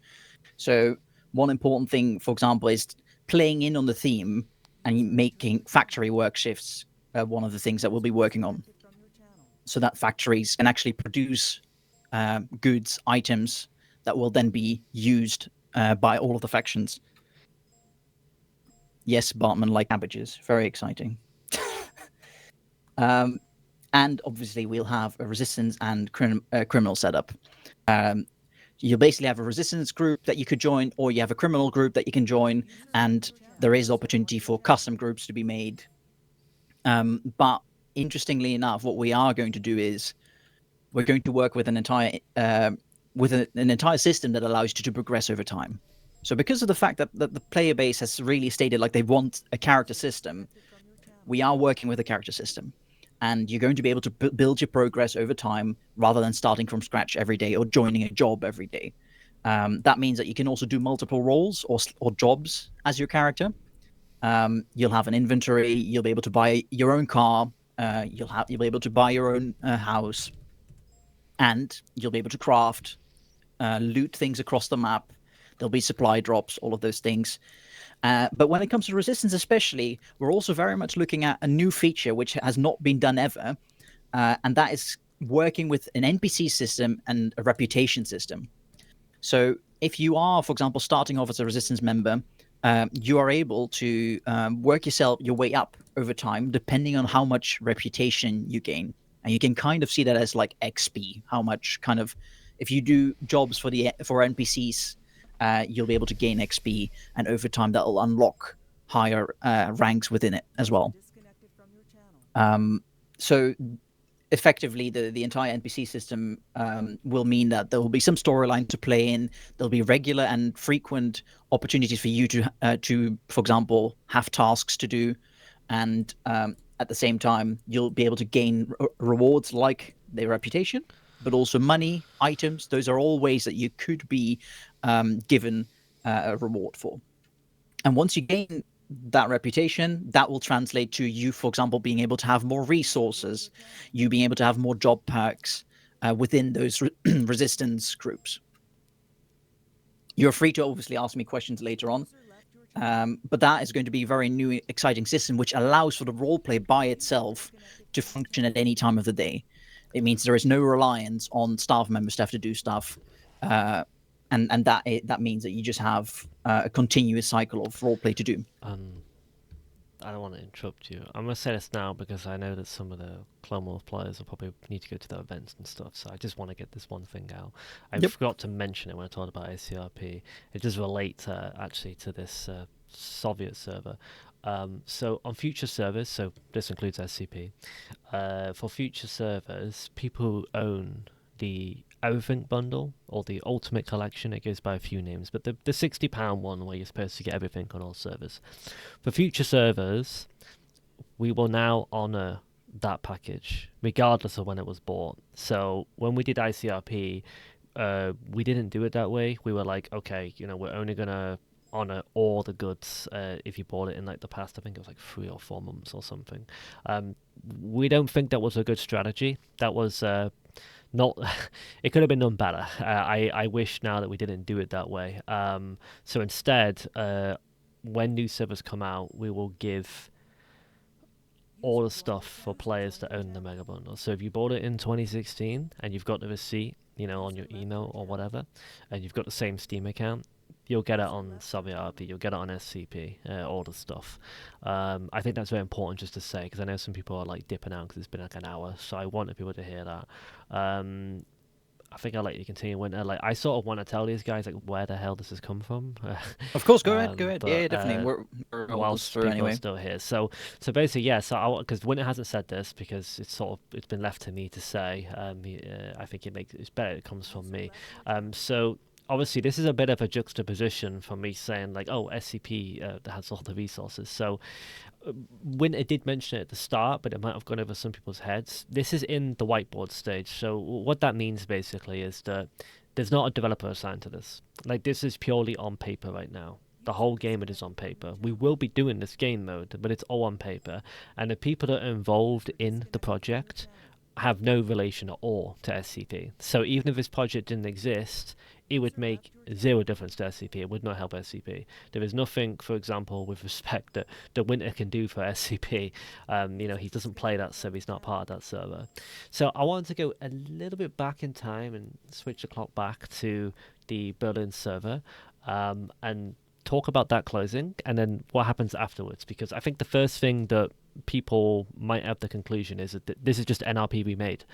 Speaker 4: So one important thing, for example, is playing in on the theme and making factory work shifts one of the things that we'll be working on. So that factories can actually produce goods, items that will then be used by all of the factions. Yes, Bartman like cabbages. Very exciting. And obviously, we'll have a resistance and criminal setup. You basically have a resistance group that you could join, or you have a criminal group that you can join, and there is opportunity for custom groups to be made. But interestingly enough, what we are going to do is we're going to work with an entire system that allows you to progress over time. So because of the fact that the player base has really stated like they want a character system, we are working with a character system. And you're going to be able to build your progress over time rather than starting from scratch every day or joining a job every day. That means that you can also do multiple roles or jobs as your character. You'll have an inventory. You'll be able to buy your own car. You'll be able to buy your own house, and you'll be able to craft, loot things across the map. There'll be supply drops, all of those things. But when it comes to resistance especially, we're also very much looking at a new feature which has not been done ever, and that is working with an NPC system and a reputation system. So if you are, for example, starting off as a resistance member, you are able to work your way up over time depending on how much reputation you gain. And you can kind of see that as like XP, how much kind of, if you do jobs for NPCs, you'll be able to gain XP, and over time that will unlock higher ranks within it as well. So effectively, the entire NPC system will mean that there will be some storyline to play in. There'll be regular and frequent opportunities for you to, for example, have tasks to do, and at the same time, you'll be able to gain rewards like their reputation, but also money, items. Those are all ways that you could be given a reward for. And once you gain that reputation, that will translate to you, for example, being able to have more resources, you being able to have more job perks within those resistance groups. You're free to obviously ask me questions later on, but that is going to be a very new, exciting system which allows for the roleplay by itself to function at any time of the day. It means there is no reliance on staff members to have to do stuff, and that means that you just have a continuous cycle of roleplay to do.
Speaker 1: I don't want to interrupt you. I'm going to say this now because I know that some of the Clone Wars players will probably need to go to their events and stuff, so I just want to get this one thing out. I forgot to mention it when I talked about ICRP. It does relate actually to this Soviet server. So on future servers, so this includes SCP, for future servers, people who own the Everything bundle or the Ultimate Collection, it goes by a few names, but the £60 one where you're supposed to get everything on all servers. For future servers, we will now honour that package regardless of when it was bought. So when we did ICRP, we didn't do it that way. We were like, okay, we're only gonna honour all the goods if you bought it in like the past. I think it was like 3 or 4 months or something. We don't think that was a good strategy. That was not it could have been done better. I wish now that we didn't do it that way. So instead, when new servers come out, we will give all the stuff for players that own the Mega Bundle. So if you bought it in 2016 and you've got the receipt, on your email or whatever, and you've got the same Steam account, you'll get it on ICRP, you'll get it on SCP, all the stuff. I think that's very important just to say, because I know some people are like dipping out because it's been like an hour, so I wanted people to hear that. I think I'd like to continue Winter. Like, I sort of want to tell these guys like where the hell this has come from.
Speaker 4: Of course, go ahead.
Speaker 1: But,
Speaker 4: Yeah, definitely. We're all
Speaker 1: whilst
Speaker 4: through
Speaker 1: people
Speaker 4: anyway.
Speaker 1: are still here. So basically, yeah. So because Winter hasn't said this because it's been left to me to say. I think it's better it comes from me. So obviously this is a bit of a juxtaposition from me saying like, oh, SCP has all the resources. So Winter did mention it at the start, but it might have gone over some people's heads. This is in the whiteboard stage. So what that means basically is that there's not a developer assigned to this. Like, this is purely on paper right now. The whole game is on paper. We will be doing this game mode, but it's all on paper. And the people that are involved in the project have no relation at all to SCP. So even if this project didn't exist, it would make zero difference to SCP. It would not help SCP. There is nothing, for example, with respect that Winter can do for SCP. He doesn't play that server. He's not part of that server. So I wanted to go a little bit back in time and switch the clock back to the Berlin server and talk about that closing and then what happens afterwards. Because I think the first thing that people might have the conclusion is that this is just NRP remade,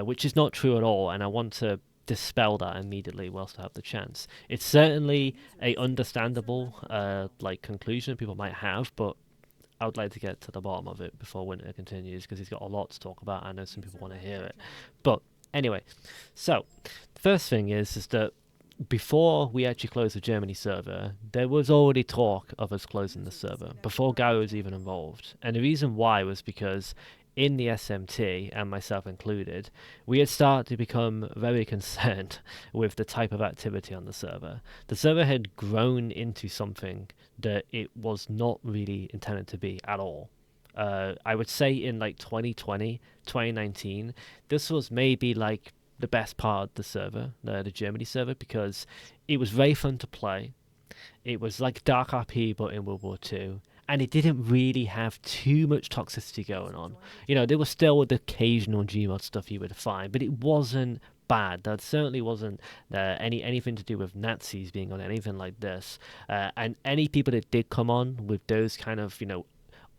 Speaker 1: which is not true at all. And I want to dispel that immediately whilst I have the chance. It's certainly a understandable conclusion people might have, but I would like to get to the bottom of it before Winter continues, because he's got a lot to talk about. I know some people want to hear it, but anyway. So the first thing is that before we actually closed the Germany server, there was already talk of us closing the server before Gary was even involved. And the reason why was because in the SMT, and myself included, we had started to become very concerned with the type of activity on the server. The server had grown into something that it was not really intended to be at all. I would say in like 2020, 2019, this was maybe like the best part of the server, the Germany server, because it was very fun to play. It was like Dark RP but in World War II. And it didn't really have too much toxicity going on. There was still the occasional Gmod stuff you would find, but it wasn't bad. That certainly wasn't anything to do with Nazis being on anything like this. And any people that did come on with those kind of,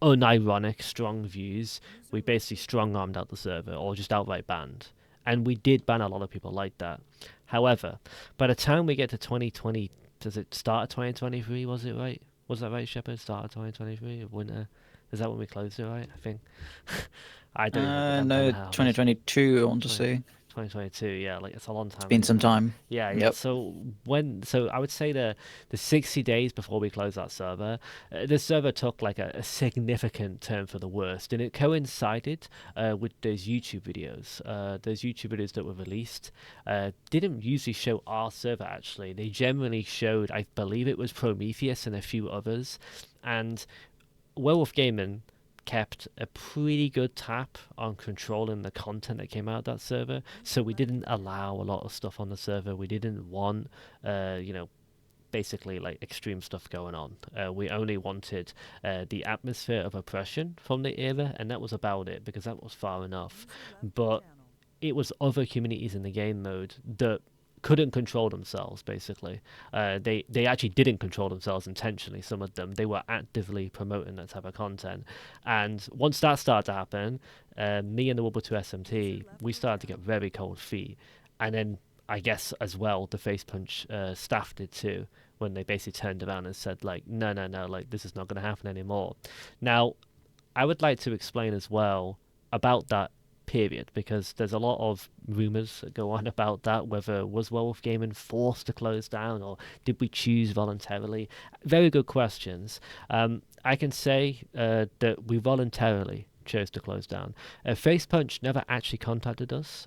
Speaker 1: unironic, strong views, we basically strong-armed out the server or just outright banned. And we did ban a lot of people like that. However, by the time we get to 2020, does it start at 2023, was it right? Was that right, Shepard? Start of 2023 of winter. Is that when we closed it, right? I think. I don't know.
Speaker 4: No, 2022, I want to say.
Speaker 1: 2022, yeah, like it's a long time.
Speaker 4: It's been some time.
Speaker 1: Yeah.
Speaker 4: Yep.
Speaker 1: So I would say the 60 days before we closed that server, the server took like a significant turn for the worst, and it coincided with those YouTube videos. Those YouTube videos that were released didn't usually show our server. Actually, they generally showed, I believe it was Prometheus and a few others, and Werewolf Gaming kept a pretty good tap on controlling the content that came out of that server, so we didn't allow a lot of stuff on the server. We didn't want basically like extreme stuff going on. We only wanted the atmosphere of oppression from the era, and that was about it, because that was far enough. But it was other communities in the game mode that couldn't control themselves, basically. They actually didn't control themselves intentionally, some of them. They were actively promoting that type of content. And once that started to happen, me and the World War II SMT, we started to get very cold feet. And then, I guess, as well, the Face Punch staff did too, when they basically turned around and said, like, no, like, this is not going to happen anymore. Now, I would like to explain as well about that period, because there's a lot of rumors that go on about that, whether was Werewolf Gaming forced to close down, or did we choose voluntarily? Very good questions. I can say that we voluntarily chose to close down. Face Punch never actually contacted us.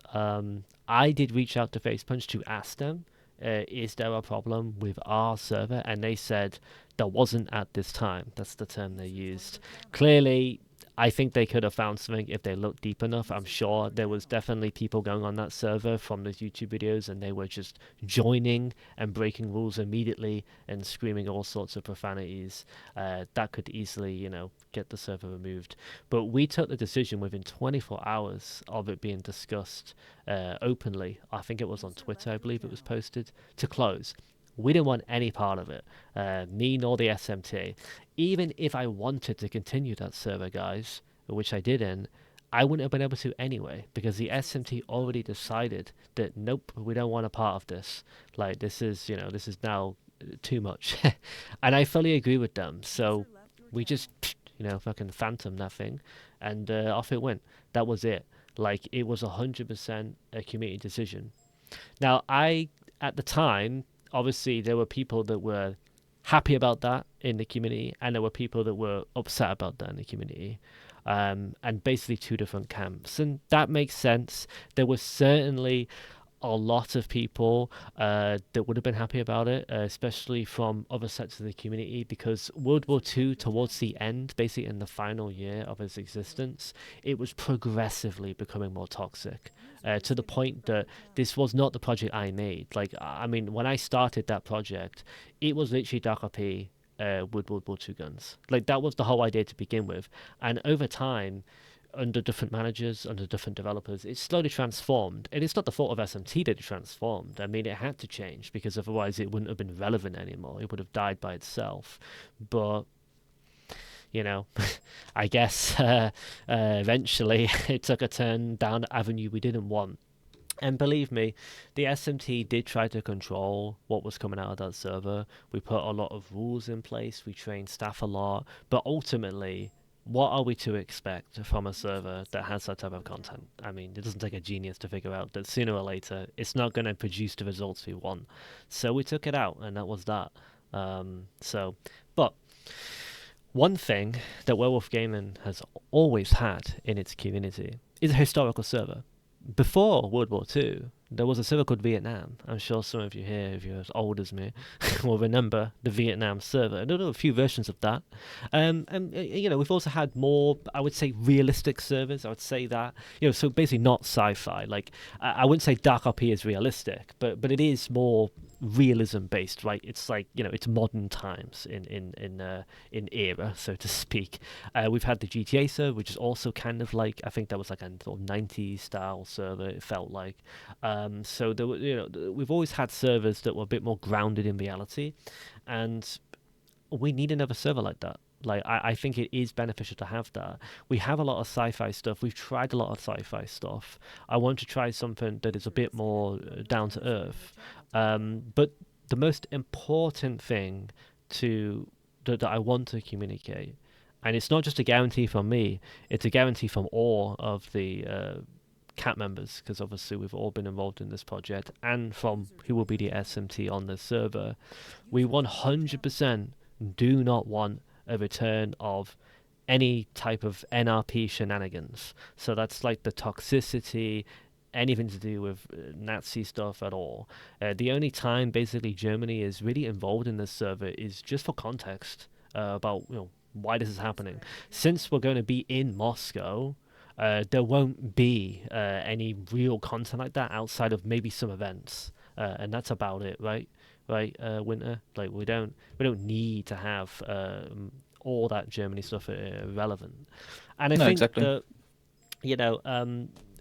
Speaker 1: I did reach out to Face Punch to ask them, is there a problem with our server? And they said there wasn't at this time. That's the term they used. Clearly, I think they could have found something if they looked deep enough. I'm sure there was definitely people going on that server from those YouTube videos, and they were just joining and breaking rules immediately and screaming all sorts of profanities. That could easily, get the server removed. But we took the decision within 24 hours of it being discussed openly. I think it was on Twitter, I believe it was posted, to close. We didn't want any part of it, me nor the SMT. Even if I wanted to continue that server, guys, which I didn't, I wouldn't have been able to anyway, because the SMT already decided that nope, we don't want a part of this. Like, this is now too much. And I fully agree with them. So we just, fucking phantom that thing, and off it went. That was it. Like, it was 100% a community decision. Now, at the time, obviously, there were people that were happy about that in the community, and there were people that were upset about that in the community. And basically two different camps. And that makes sense. There was certainly a lot of people that would have been happy about it, especially from other sectors of the community, because World War II, towards the end, basically in the final year of its existence, it was progressively becoming more toxic, to the point that this was not the project I made. Like, I mean, when I started that project, it was literally DARK-RP with World War II guns. Like, that was the whole idea to begin with. And over time, under different managers, under different developers, it's slowly transformed. And it's not the fault of SMT that it transformed. I mean, it had to change, because otherwise it wouldn't have been relevant anymore. It would have died by itself. But, I guess eventually it took a turn down the avenue we didn't want. And believe me, the SMT did try to control what was coming out of that server. We put a lot of rules in place. We trained staff a lot. But ultimately, what are we to expect from a server that has that type of content? I mean, it doesn't take a genius to figure out that sooner or later it's not going to produce the results we want. So we took it out, and that was that. But one thing that Werewolf Gaming has always had in its community is a historical server. Before World War II, there was a server called Vietnam. I'm sure some of you here, if you're as old as me, will remember the Vietnam server. There are a few versions of that. And we've also had more, I would say, realistic servers. I would say that, so basically not sci-fi. Like, I wouldn't say DARK-RP is realistic, but it is more realism based, right? It's like, it's modern times in era, so to speak. We've had the GTA server, which is also kind of like, I think that was like a sort of 90s style server, it felt like. So there were, we've always had servers that were a bit more grounded in reality, and we need another server like that. Like, I think it is beneficial to have that. We have a lot of sci-fi stuff. We've tried a lot of sci-fi stuff. I want to try something that is a bit more down to earth. But the most important thing that I want to communicate, and it's not just a guarantee from me, it's a guarantee from all of the CAT members, because obviously we've all been involved in this project, and from who will be the SMT on this server. We 100% do not want a return of any type of NRP shenanigans. So that's like the toxicity, anything to do with Nazi stuff at all. The only time basically Germany is really involved in this server is just for context about why this is happening. Since we're going to be in Moscow, there won't be any real content like that outside of maybe some events, and that's about it, right? Winter. Like, we don't need to have all that Germany stuff relevant. And I think
Speaker 4: exactly.
Speaker 1: that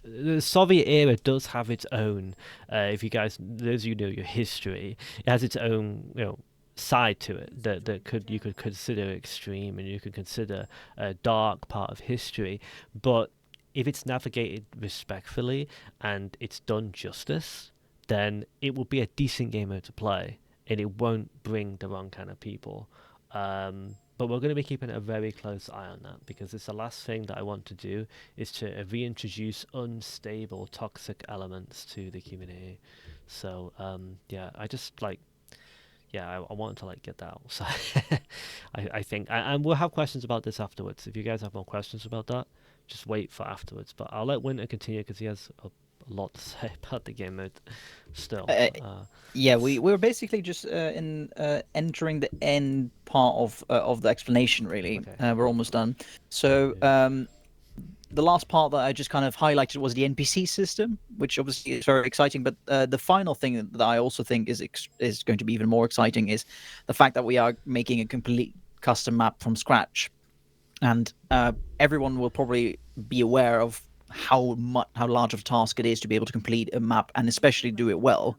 Speaker 1: the Soviet era does have its own. If you guys, those of you know your history, it has its own side to it that you could consider extreme, and you could consider a dark part of history. But if it's navigated respectfully and it's done justice, then it will be a decent game mode to play, and it won't bring the wrong kind of people. But we're going to be keeping a very close eye on that, because it's the last thing that I want to do is to reintroduce unstable, toxic elements to the community. So I just like, I wanted to get that out. So I think, and we'll have questions about this afterwards. If you guys have more questions about that, just wait for afterwards. But I'll let Winter continue, because he has a lot to say about the game mode still.
Speaker 4: Yeah, we're basically just entering the end part of the explanation. Really,
Speaker 1: Okay.
Speaker 4: we're almost done. So the last part that I just kind of highlighted was the NPC system, which obviously is very exciting. But the final thing that I also think is going to be even more exciting is the fact that we are making a complete custom map from scratch, and everyone will probably be aware of how large of a task it is to be able to complete a map, and especially do it well.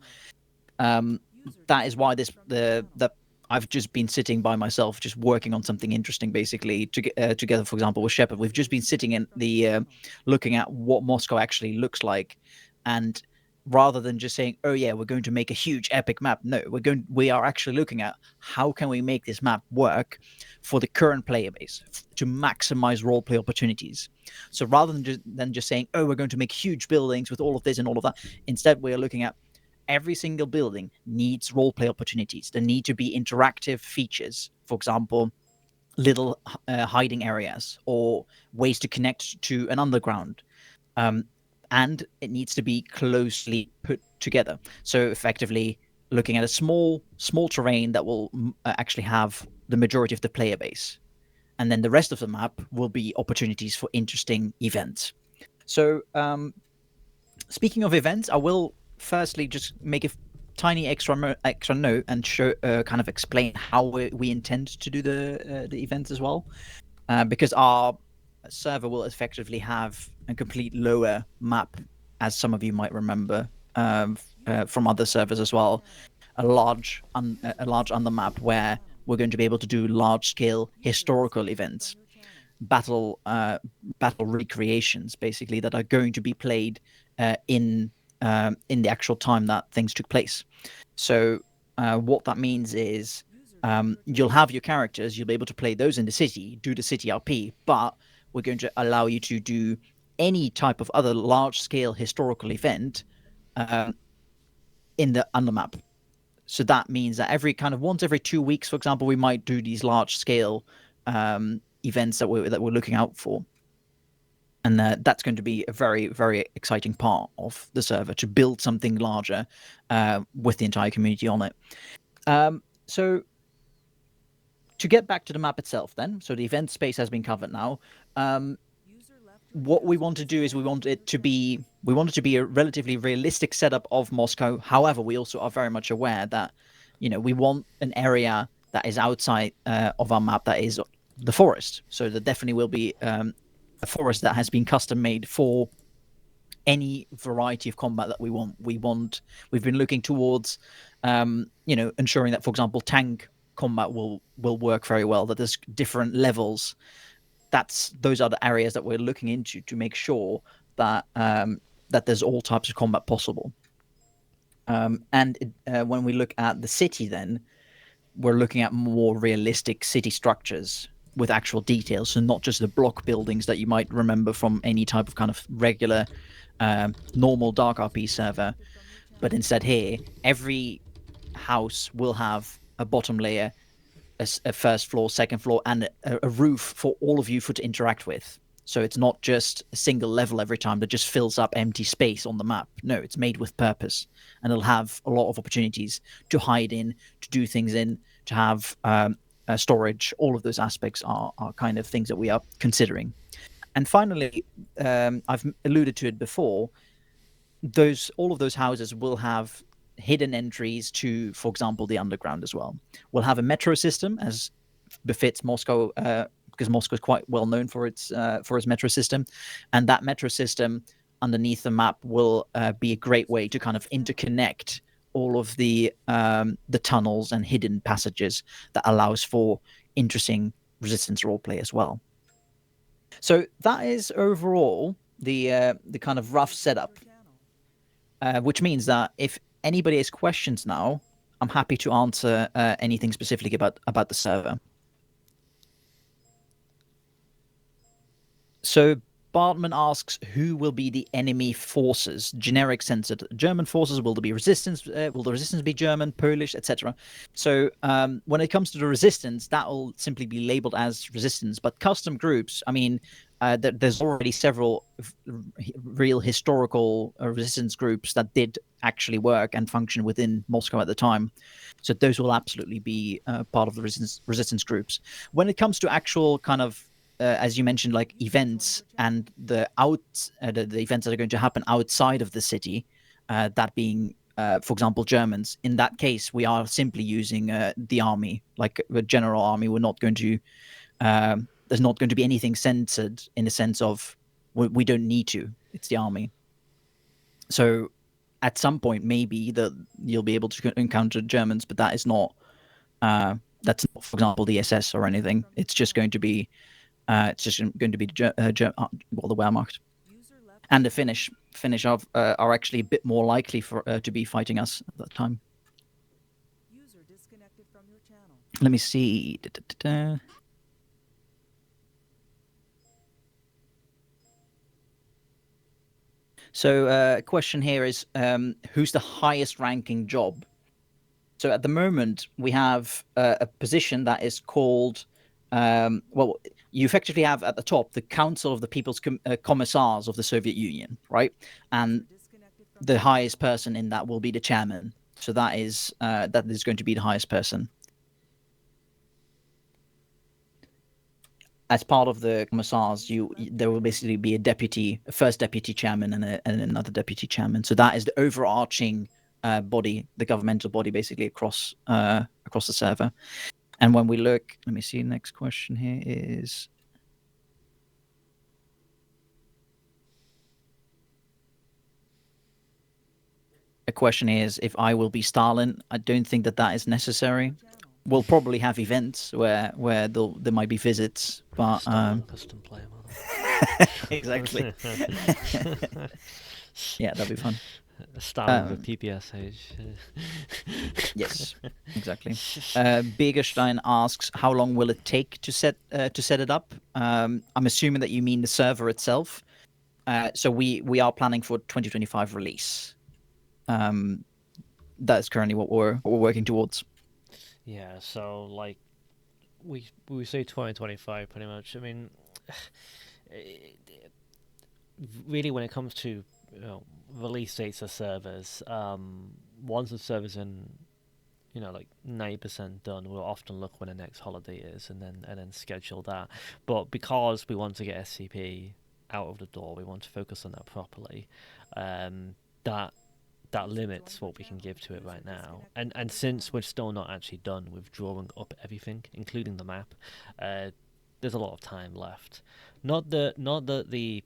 Speaker 4: That is why the I've just been sitting by myself, just working on something interesting, basically together. For example, with Shepard, we've just been sitting in the looking at what Moscow actually looks like, and rather than just saying, "Oh yeah, we're going to make a huge epic map," no, we are actually looking at how can we make this map work for the current player base to maximize roleplay opportunities. So rather than just saying, "Oh, we're going to make huge buildings with all of this and all of that," instead we are looking at every single building needs roleplay opportunities. There need to be interactive features, for example, little hiding areas or ways to connect to an underground. And it needs to be closely put together. So effectively looking at a small terrain that will actually have the majority of the player base. And then the rest of the map will be opportunities for interesting events. So speaking of events, I will firstly just make a tiny extra note and show kind of explain how we intend to do the events as well, because our server will effectively have a complete lower map, as some of you might remember from other servers as well, a large under map where we're going to be able to do large scale historical events, battle recreations, basically, that are going to be played in the actual time that things took place. So what that means is you'll have your characters, you'll be able to play those in the city, do the city RP, but we're going to allow you to do any type of other large-scale historical event in the undermap. So that means that once every 2 weeks, for example, we might do these large-scale events that we're looking out for. And that's going to be a very, very exciting part of the server, to build something larger with the entire community on it. So to get back to the map itself then, so the event space has been covered now. What we want to do is we want it to be a relatively realistic setup of Moscow. However, we also are very much aware that, we want an area that is outside of our map that is the forest. So there definitely will be a forest that has been custom made for any variety of combat that we want. We've been looking towards, ensuring that, for example, tank combat will work very well. That there's different levels. Those are the areas that we're looking into to make sure that that there's all types of combat possible. When we look at the city, then we're looking at more realistic city structures with actual details, so not just the block buildings that you might remember from any type of kind of regular normal Dark RP server, but instead here every house will have a bottom layer, a first floor, second floor, and a roof for all of you to interact with. So it's not just a single level every time that just fills up empty space on the map. No, it's made with purpose, and it'll have a lot of opportunities to hide in, to do things in, to have storage. All of those aspects are kind of things that we are considering. And finally, I've alluded to it before, all of those houses will have hidden entries to, for example, the underground as well. We'll have a metro system, as befits Moscow, because Moscow is quite well known for its metro system, and that metro system underneath the map will be a great way to kind of interconnect all of the tunnels and hidden passages that allows for interesting resistance roleplay as well. So that is overall the kind of rough setup, which means that if anybody has questions now, I'm happy to answer anything specifically about the server. So Bartman asks, who will be the enemy forces? Generic censored German forces. Will there be resistance? Will the resistance be German, Polish, etc.? So when it comes to the resistance, that will simply be labeled as resistance. But custom groups, I mean, there's already several real historical resistance groups that did actually work and function within Moscow at the time. So those will absolutely be part of the resistance groups. When it comes to actual kind of, as you mentioned, like events and the events that are going to happen outside of the city, that being, for example, Germans. In that case, we are simply using the army, like the general army. We're not going to. There's not going to be anything censored in the sense of we don't need to. It's the army. So at some point, maybe that you'll be able to encounter Germans, but that is not. That's not, for example, the SS or anything. It's just going to be. It's just going to be the Wehrmacht
Speaker 2: User left
Speaker 4: and the Finnish. Finnish are actually a bit more likely for to be fighting us at that time.
Speaker 2: user disconnected from your channel.
Speaker 4: Let me see. So, question here is, who's the highest ranking job? So at the moment, we have a position that is called, well, you effectively have at the top the Council of the People's Commissars of the Soviet Union, right? And
Speaker 2: Disconnected from
Speaker 4: the highest person in that will be the chairman. So that is going to be the highest person. As part of the commissars, there will basically be a first deputy chairman, and another deputy chairman. So that is the overarching body, the governmental body, basically across the server. And when we look, let me see. Next question here is. A question is if I will be Stalin. I don't think that is necessary. We'll probably have events where there might be visits, but
Speaker 1: Stalin custom player model.
Speaker 4: exactly. Yeah, that'd be fun.
Speaker 1: Stalin with PPSH.
Speaker 4: Yes, exactly. Begerstein asks, how long will it take to set it up? I'm assuming that you mean the server itself. So we are planning for 2025 release. That's currently what we're working towards.
Speaker 1: Yeah, so like we say 2025 pretty much. I mean, really, when it comes to release dates of servers, once the server's in, like 90% done, we'll often look when the next holiday is, and then schedule that. But because we want to get SCP out of the door, we want to focus on that properly. That limits what we can give to it right now. And since we're still not actually done with drawing up everything, including the map, there's a lot of time left. Not that the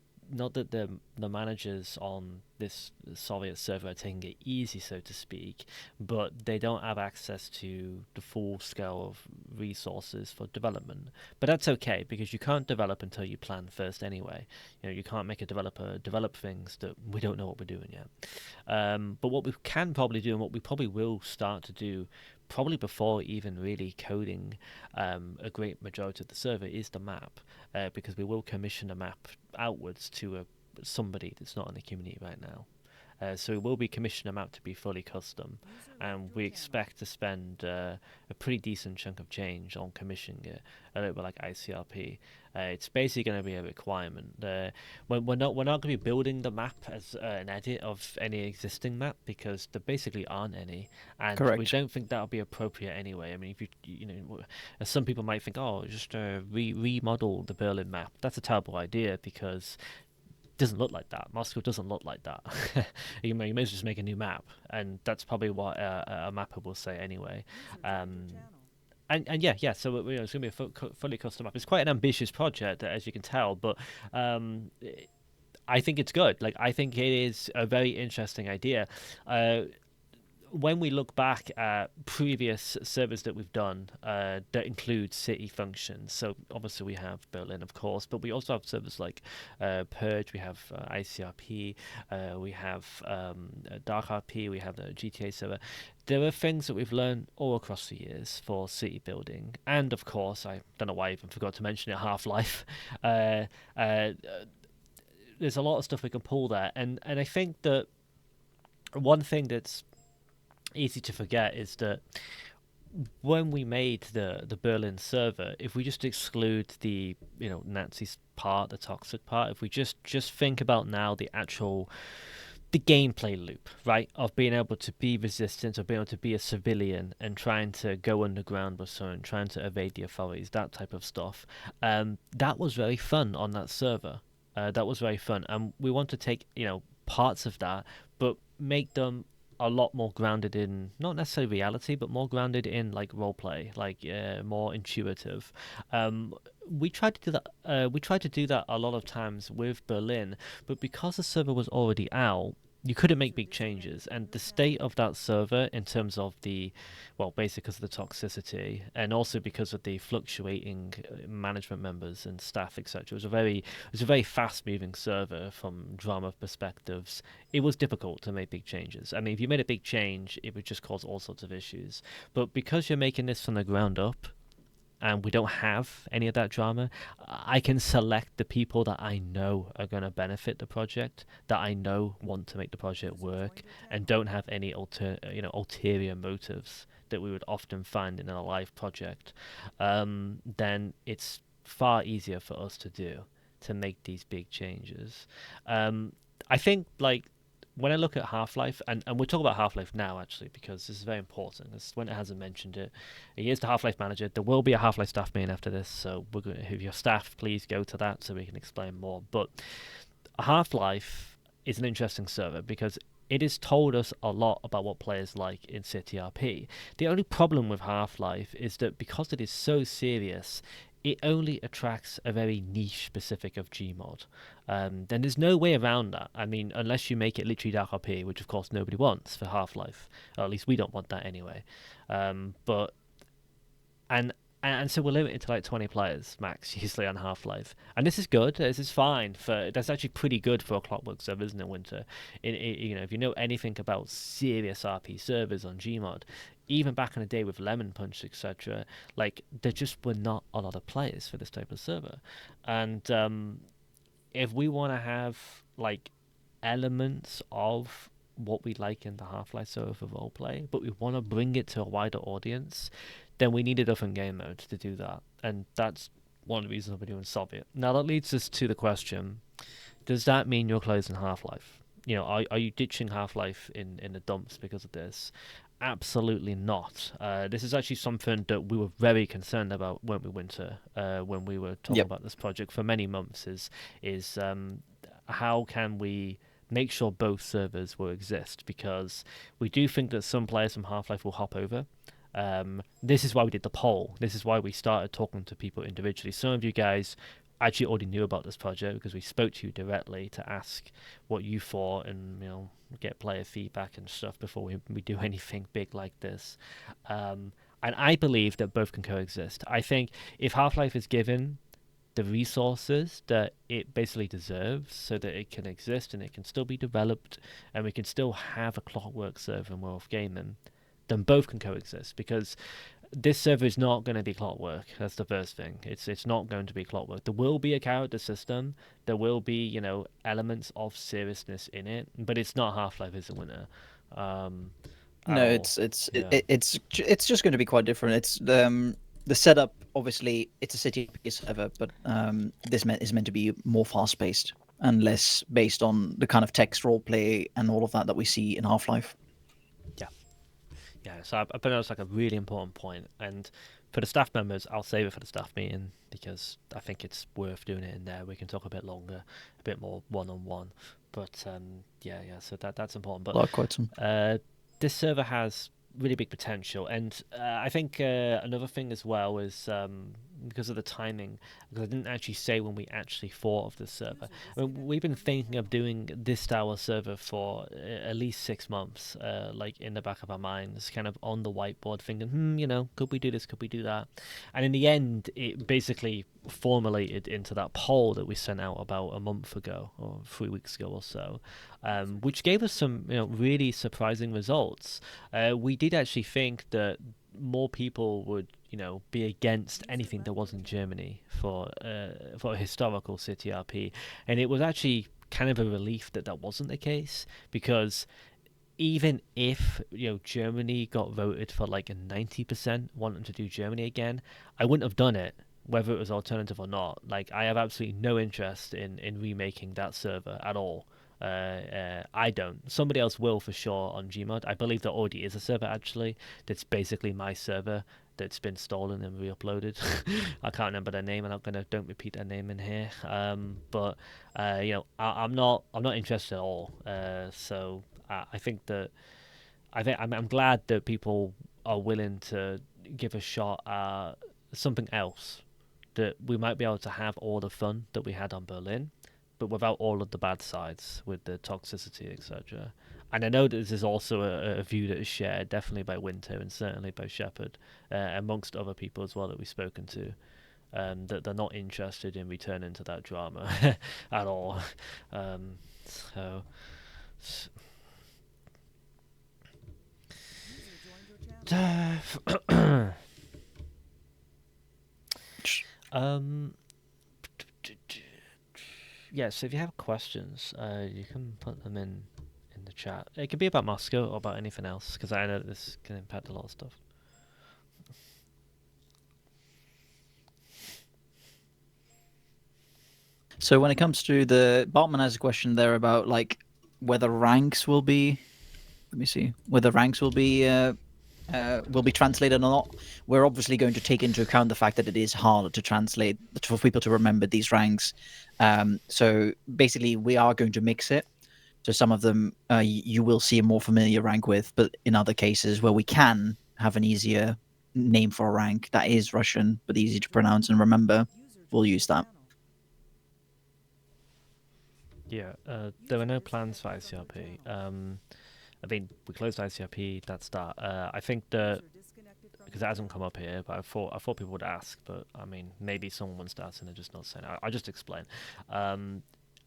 Speaker 1: managers on this Soviet server are taking it easy, so to speak, but they don't have access to the full scale of resources for development. But that's okay, because you can't develop until you plan first anyway. You can't make a developer develop things that we don't know what we're doing yet. But what we can probably do, and what we probably will start to do, probably before even really coding a great majority of the server, is the map, because we will commission a map outwards to somebody that's not in the community right now. So we will be commissioning a map to be fully custom, and we expect to spend a pretty decent chunk of change on commissioning it, a little bit like ICRP. It's basically going to be a requirement. We're not going to be building the map as an edit of any existing map, because there basically aren't any, and
Speaker 4: Correct.
Speaker 1: we don't think that'll be appropriate anyway. I mean, if some people might think, oh, just remodel the Berlin map. That's a terrible idea, because doesn't look like that. Moscow doesn't look like that. You may as well just make a new map, and that's probably what a mapper will say anyway. And yeah. So it's going to be a fully custom map. It's quite an ambitious project, as you can tell, but I think it's good. Like, I think it is a very interesting idea. When we look back at previous servers that we've done that include city functions, so obviously we have Berlin, of course, but we also have servers like Purge, we have ICRP, we have DarkRP, we have the GTA server. There are things that we've learned all across the years for city building, and of course, I don't know why I even forgot to mention it, Half-Life. There's a lot of stuff we can pull there, and I think that one thing that's easy to forget is that when we made the Berlin server, if we just exclude the Nazi part, the toxic part, if we just think about now the gameplay loop, right, of being able to be resistant, or being able to be a civilian and trying to go underground with someone, trying to evade the authorities, that type of stuff. That was very fun on that server. That was very fun, and we want to take parts of that, but make them a lot more grounded in not necessarily reality, but more grounded in like roleplay, like more intuitive. We tried to do that. We tried to do that a lot of times with Berlin, but because the server was already out, you couldn't make big changes, and the state of that server in terms of basically because of the toxicity, and also because of the fluctuating management members and staff, etc. It was a very fast moving server from drama perspectives. It was difficult to make big changes. I mean, if you made a big change, it would just cause all sorts of issues. But because you're making this from the ground up, and we don't have any of that drama, I can select the people that I know are going to benefit the project, that I know want to make the project work, and don't have any ulterior motives that we would often find in a live project. Then it's far easier for us to make these big changes. I think when I look at Half-Life, and we'll talk about Half-Life now, actually, because this is very important. This Winter hasn't mentioned it. He is the Half-Life manager. There will be a Half-Life staff meeting after this, so if your staff, please go to that so we can explain more. But Half-Life is an interesting server because it has told us a lot about what players like in CTRP. The only problem with Half-Life is that because it is so serious, it only attracts a very niche specific of Gmod. Then there's no way around that. I mean, unless you make it literally Dark RP, which of course nobody wants for Half-Life, or at least we don't want that anyway. But so we're limited to like 20 players max usually on Half-Life, and this is good. This is fine that's actually pretty good for a Clockwork server, isn't it, Winter? If you know anything about serious RP servers on Gmod, even back in the day with Lemon Punch, etc., there just were not a lot of players for this type of server, and if we want to have elements of what we like in the Half-Life server for roleplay, but we want to bring it to a wider audience, then we need a different game mode to do that. And that's one of the reasons we're doing Soviet. Now that leads us to the question, does that mean you're closing Half-Life? Are you ditching Half-Life in the dumps because of this? Absolutely not. This is actually something that we were very concerned about, weren't we, Winter, when we were talking about this project for many months, is how can we make sure both servers will exist, because we do think that some players from Half-Life will hop over. This is why we did the poll. This is why we started talking to people individually. Some of you guys actually already knew about this project because we spoke to you directly to ask what you thought and get player feedback and stuff before we do anything big like this. And I believe that both can coexist. I think if Half-Life is given the resources that it basically deserves so that it can exist and it can still be developed and we can still have a Clockwork server and Werewolf gaming, then both can coexist, because this server is not going to be Clockwork. That's the first thing. It's not going to be Clockwork. There will be a character system. There will be elements of seriousness in it, but it's not Half-Life, is it, Winter?
Speaker 4: No, it's just going to be quite different. It's the setup. Obviously, it's a city server, but this is meant to be more fast-paced and less based on the kind of text roleplay and all of that we see in Half-Life.
Speaker 1: Yeah, so I think that's a really important point. And for the staff members, I'll save it for the staff meeting because I think it's worth doing it in there. We can talk a bit longer, a bit more one-on-one. But so that's important. But
Speaker 4: Likewise.
Speaker 1: This server has really big potential, and I think another thing as well is because of the timing, because I didn't actually say when we actually thought of this server. I mean, we've been thinking of doing this style of server for at least 6 months, in the back of our minds, kind of on the whiteboard, thinking, could we do this, could we do that? And in the end, it basically formulated into that poll that we sent out about a month ago or 3 weeks ago or so, which gave us some really surprising results. We did actually think that more people would be against anything that wasn't Germany for a historical city RP, and it was actually kind of a relief that wasn't the case, because even if Germany got voted for like a 90% wanting to do Germany again, I wouldn't have done it whether it was alternative or not. Like I have absolutely no interest in remaking that server at all. I don't. Somebody else will for sure on Gmod. I believe there already is a server actually that's basically my server that's been stolen and re-uploaded. I can't remember their name. Don't repeat their name in here. But I'm not interested at all. So I think that I'm glad that people are willing to give a shot at something else, that we might be able to have all the fun that we had on Berlin, but without all of the bad sides with the toxicity, etc. And I know that this is also a view that is shared definitely by Winter and certainly by Shepard, amongst other people as well that we've spoken to, that they're not interested in returning to that drama at all. So.
Speaker 2: User joined your channel.
Speaker 1: Yeah, so if you have questions, you can put them in the chat. It could be about Moscow or about anything else, because I know that this can impact a lot of stuff.
Speaker 4: So when it comes to the Bartman has a question there about like whether ranks will be, let me see, whether ranks will be translated or not. We're obviously going to take into account the fact that it is harder to translate for people to remember these ranks. So basically, we are going to mix it. So some of them you will see a more familiar rank with, but in other cases where we can have an easier name for a rank that is Russian but easy to pronounce and remember, we'll use that.
Speaker 1: Yeah, there were no plans for ICRP. I mean, we closed ICRP. That's that. I think that because it hasn't come up here, but I thought people would ask. But I mean, maybe someone wants to ask and they're just not saying. I'll just explain.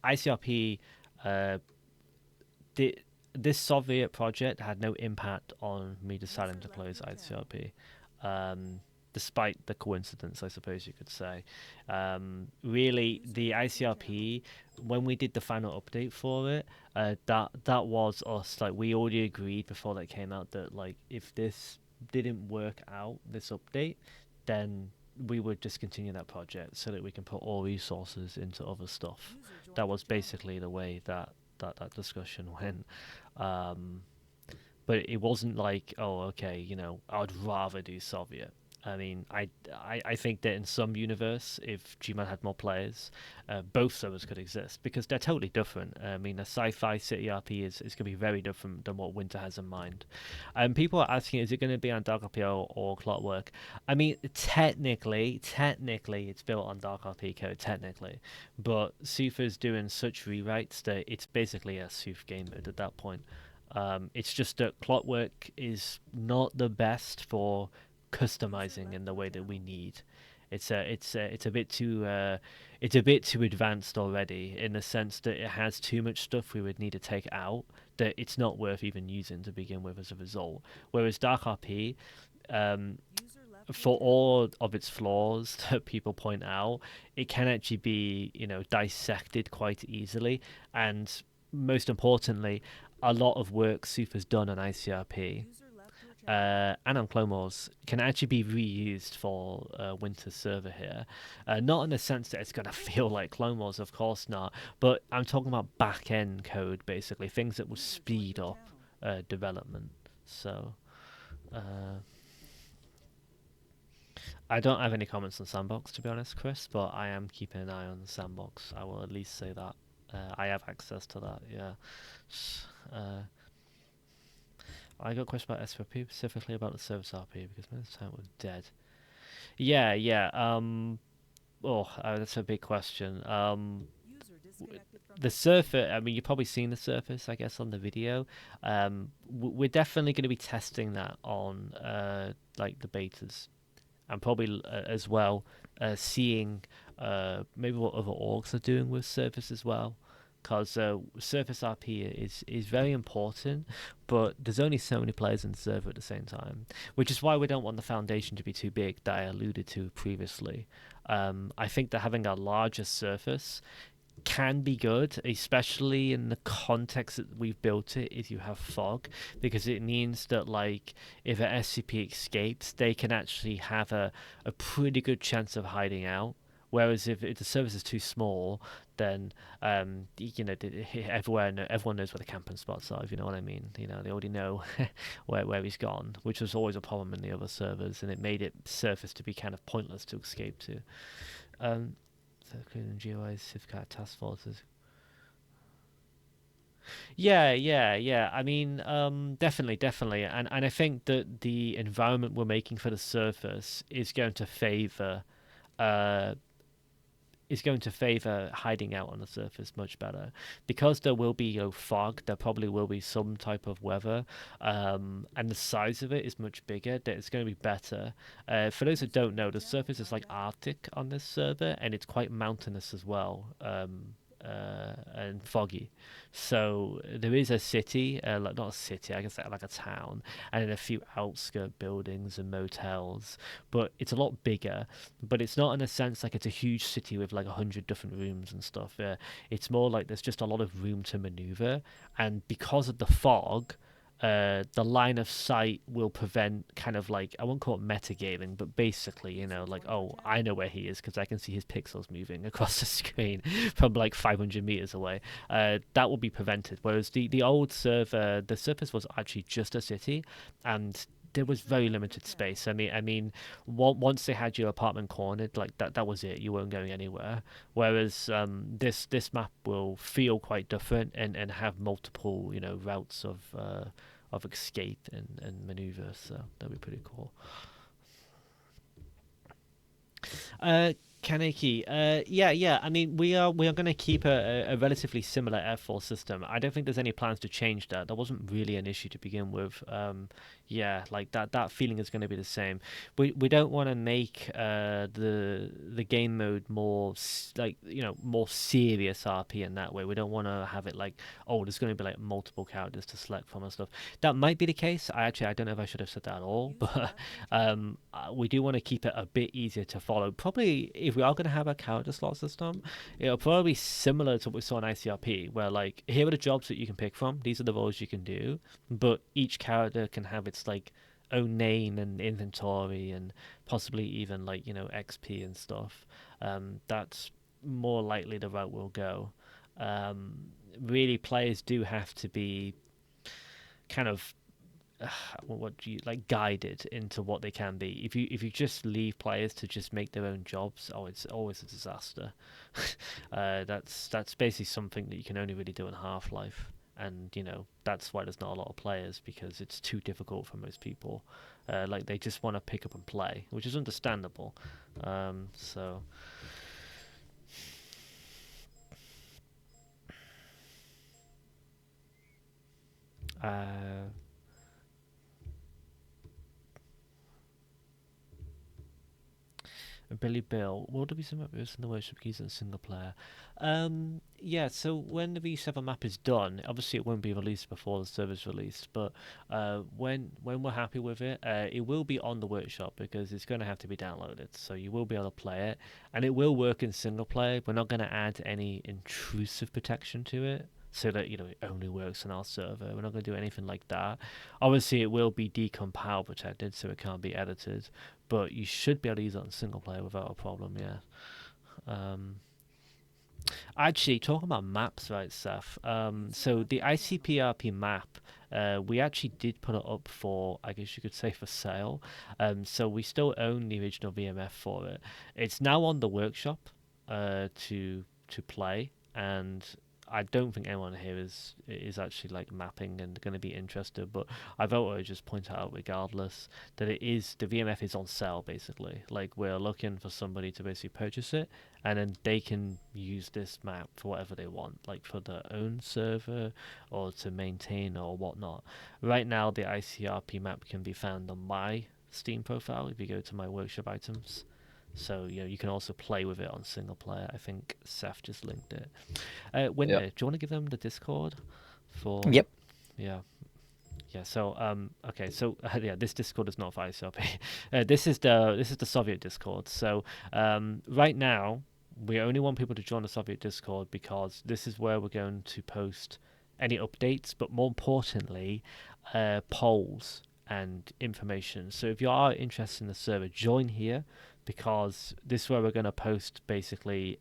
Speaker 1: ICRP, this Soviet project had no impact on me deciding to close ICRP. Despite the coincidence, I suppose you could say. Really, the ICRP, when we did the final update for it, that was us. Like we already agreed before that came out that like if this didn't work out, this update, then we would discontinue that project so that we can put all resources into other stuff. That was basically the way that discussion went. But it wasn't like, oh, okay, I'd rather do Soviet. I mean, I think that in some universe, if Gmod had more players, both servers could exist because they're totally different. I mean, a sci-fi city RP is going to be very different than what Winter has in mind. People are asking, is it going to be on Dark RP or Clockwork? I mean, technically, it's built on Dark RP code, technically. But Sufa's doing such rewrites that it's basically a Suf game mode at that point. It's just that Clockwork is not the best for customizing in the way that we need. It's a bit too advanced already in the sense that it has too much stuff we would need to take out that it's not worth even using to begin with as a result. Whereas Dark RP, for all of its flaws that people point out, it can actually be dissected quite easily, and most importantly, a lot of work Sufa's done on ICRP and on Clone Wars can actually be reused for Winter's server here. Not in the sense that it's going to feel like Clone Wars, of course not, but I'm talking about back-end code, basically, things that will speed up development. So, I don't have any comments on Sandbox, to be honest, Chris, but I am keeping an eye on the Sandbox. I will at least say that. I have access to that, yeah. I got a question about SRP, specifically about the service RP, because most of the time it was dead. Yeah. That's a big question. The surface, I mean, you've probably seen the surface, I guess, on the video. We're definitely going to be testing that on, like, the betas. And probably as well, seeing maybe what other orgs are doing with Surface as well. Because Surface RP is very important, but there's only so many players in the server at the same time, which is why we don't want the foundation to be too big, that I alluded to previously. I think that having a larger surface can be good, especially in the context that we've built it, if you have fog, because it means that, like, if an SCP escapes, they can actually have a pretty good chance of hiding out. Whereas if the service is too small, then everyone knows where the camping spots are. If you know what I mean, they already know where he's gone, which was always a problem in the other servers, and it made it surface to be kind of pointless to escape to. So including GUIs, Safecat task forces. Yeah. I mean, definitely, and I think that the environment we're making for the surface uh, is going to favor hiding out on the surface much better, because there will be fog. There probably will be some type of weather, and the size of it is much bigger. That it's going to be better. For those who don't know, the surface is like Arctic on this server, and it's quite mountainous as well. And foggy, so there is a city, like not a city, I guess like a town, and then a few outskirt buildings and motels, but it's a lot bigger. But it's not in a sense like it's a huge city with like 100 different rooms and stuff. It's more like there's just a lot of room to maneuver, and because of the fog, the line of sight will prevent kind of like, I won't call it metagaming, but basically, like, oh, I know where he is because I can see his pixels moving across the screen from like 500 meters away. That will be prevented. Whereas the old server, the surface was actually just a city, and there was very limited space. I mean, once they had your apartment cornered, like that was it. You weren't going anywhere. Whereas this map will feel quite different and have multiple routes of escape and maneuver. So that'd be pretty cool. Kaneki, yeah. I mean, we are going to keep a relatively similar Air Force system. I don't think there's any plans to change that. That wasn't really an issue to begin with. Yeah, like that feeling is going to be the same. We don't want to make the game mode more more serious RP in that way. We don't want to have it like, oh, there's going to be like multiple characters to select from and stuff. That might be the case. I don't know if I should have said that at all, but we do want to keep it a bit easier to follow. Probably if we are going to have a character slot system, it'll probably be similar to what we saw in ICRP, where like, here are the jobs that you can pick from. These are the roles you can do, but each character can have its like own name and inventory and possibly even like XP and stuff. That's more likely the route we'll go. Really, players do have to be kind of what do you like, guided into what they can be. If you just leave players to just make their own jobs, it's always a disaster. That's basically something that you can only really do in Half-Life, and that's why there's not a lot of players, because it's too difficult for most people. Like, they just want to pick up and play, which is understandable. So Billy Bill, will there be some updates in the workshop keys in single player? Yeah, so when the V7 map is done, obviously it won't be released before the server's released, but when we're happy with it, it will be on the workshop, because it's going to have to be downloaded, so you will be able to play it, and it will work in single player. We're not going to add any intrusive protection to it, so that it only works on our server. We're not going to do anything like that. Obviously, it will be decompile protected, so it can't be edited, but you should be able to use it on single player without a problem. Yeah. Actually, talking about maps, right, Seth? So the ICPRP map, we actually did put it up for, I guess you could say, for sale. So we still own the original VMF for it. It's now on the workshop to play, and I don't think anyone here is actually like mapping and going to be interested, but I thought I'd just point out regardless that the VMF is on sale basically. Like, we're looking for somebody to basically purchase it, and then they can use this map for whatever they want, like for their own server or to maintain or whatnot. Right now, the ICRP map can be found on my Steam profile if you go to my workshop items. So you can also play with it on single player. I think Seth just linked it. Winter, do you want to give them the Discord for?
Speaker 4: Yep.
Speaker 1: Yeah. So okay. So yeah, this Discord is not for ICRP. This is the Soviet Discord. So right now we only want people to join the Soviet Discord because this is where we're going to post any updates, but more importantly, polls and information. So if you are interested in the server, join here, because this is where we're going to post basically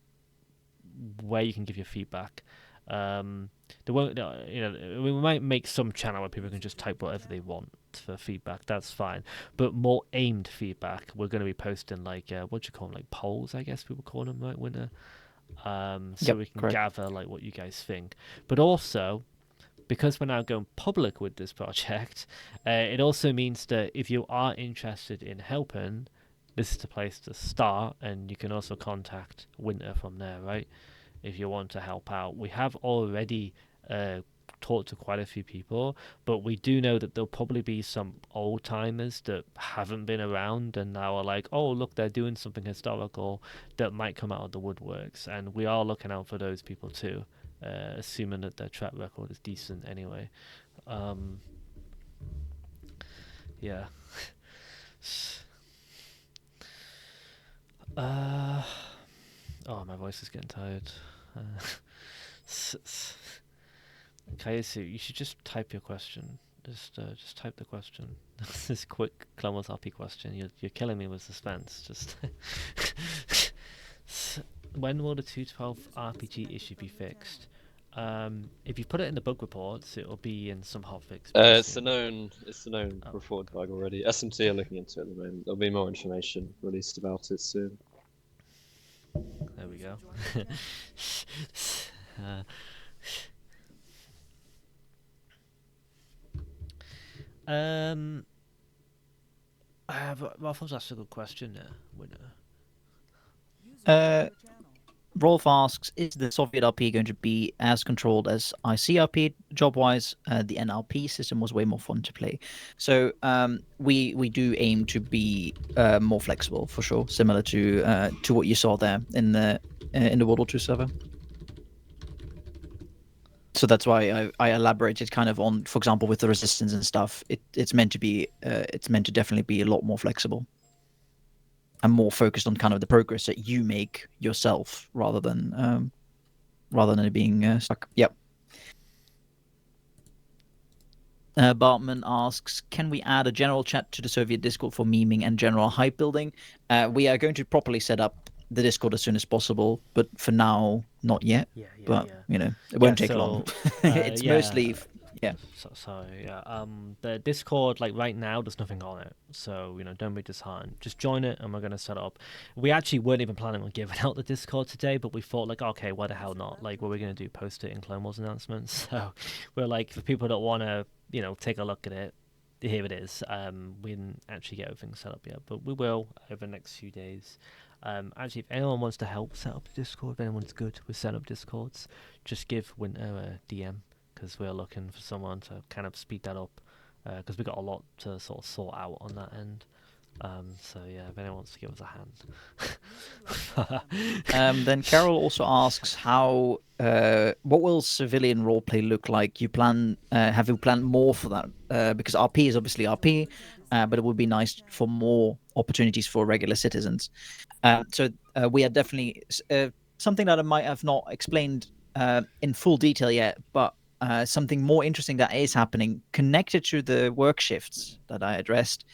Speaker 1: where you can give your feedback. There won't, we might make some channel where people can just type whatever they want for feedback. That's fine, but more aimed feedback, we're going to be posting like what do you call them, like polls, I guess people call them, right, Winter? So
Speaker 4: Yep,
Speaker 1: we can
Speaker 4: correct.
Speaker 1: gather like what you guys think, but also because we're now going public with this project, it also means that if you are interested in helping, this is the place to start, and you can also contact Winter from there, right? If you want to help out, we have already talked to quite a few people, but we do know that there'll probably be some old timers that haven't been around and now are like, oh look, they're doing something historical, that might come out of the woodworks, and we are looking out for those people too, assuming that their track record is decent anyway. Yeah. Oh, my voice is getting tired. Kayasu, you should just type your question. Just type the question. This quick Clone Wars RP question. You're killing me with suspense. Just when will the 212 RPG issue be fixed? If you put it in the bug reports, it'll be in some hotfix.
Speaker 5: It's a known
Speaker 1: Oh,
Speaker 5: report bug already. SMT are looking into it at the moment. There'll be more information released about it soon.
Speaker 1: there we go. Raffles asked a good question there, Winner.
Speaker 4: Rolf asks, is the Soviet RP going to be as controlled as ICRP job-wise? The NRP system was way more fun to play. So we do aim to be more flexible, for sure, similar to what you saw there in the World War II server. So that's why I elaborated kind of on, for example, with the resistance and stuff. It's meant to be, it's meant to definitely be a lot more flexible and more focused on kind of the progress that you make yourself, rather than it being stuck. Yep. Bartman asks, can we add a general chat to the Soviet Discord for memeing and general hype building? We are going to properly set up the Discord as soon as possible, but for now, not yet. But it won't take long. It's mostly
Speaker 1: Sorry. The Discord, like right now, there's nothing on it, so don't be disheartened. Just join it, and we're gonna set up. We actually weren't even planning on giving out the Discord today, but we thought like, okay, why the hell not? Like, what are we gonna do? Post it in Clone Wars announcements? So we're like, for people that wanna, take a look at it, here it is. We didn't actually get everything set up yet, but we will over the next few days. Actually, if anyone wants to help set up Discord, if anyone's good with setting up Discords, just give Winter a DM, because we're looking for someone to kind of speed that up, because we got a lot to sort of sort out on that end. So yeah, if anyone wants to give us a hand.
Speaker 4: Then Carol also asks, how what will civilian roleplay look like? Have you planned more for that? Because RP is obviously RP, but it would be nice for more opportunities for regular citizens. So we are definitely something that I might have not explained in full detail yet, but something more interesting that is happening connected to the work shifts that I addressed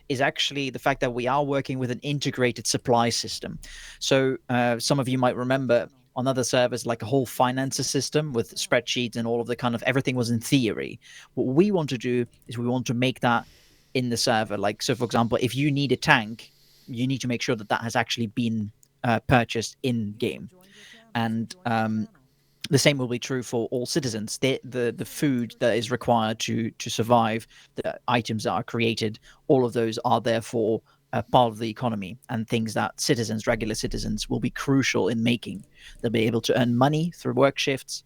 Speaker 4: is actually the fact that we are working with an integrated supply system. So some of you might remember on other servers, like a whole finances system with spreadsheets and all of the kind of everything was in theory. What we want to do is we want to make that in the server. Like, so for example, if you need a tank, you need to make sure that that has actually been purchased in game. And the same will be true for all citizens. The food that is required to survive, the items that are created, all of those are therefore part of the economy, and things that regular citizens, will be crucial in making. They'll be able to earn money through work shifts.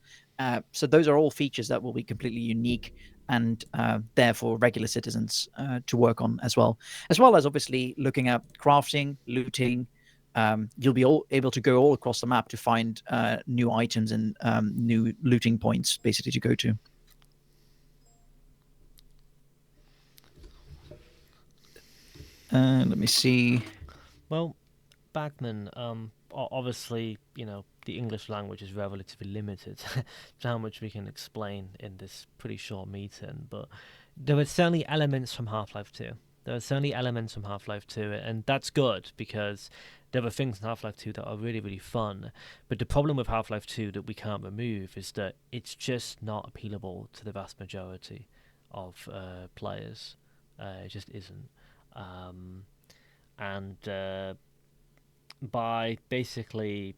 Speaker 4: So those are all features that will be completely unique, and therefore regular citizens to work on as well as obviously looking at crafting, looting. You'll be able to go all across the map to find new items and new looting points, basically, to go to. Let me see.
Speaker 1: Well, Bagman, obviously, the English language is relatively limited to how much we can explain in this pretty short meeting, but there are certainly elements from Half-Life 2. And that's good because there are things in Half-Life 2 that are really, really fun. But the problem with Half-Life 2 that we can't remove is that it's just not appealable to the vast majority of players. It just isn't. And by basically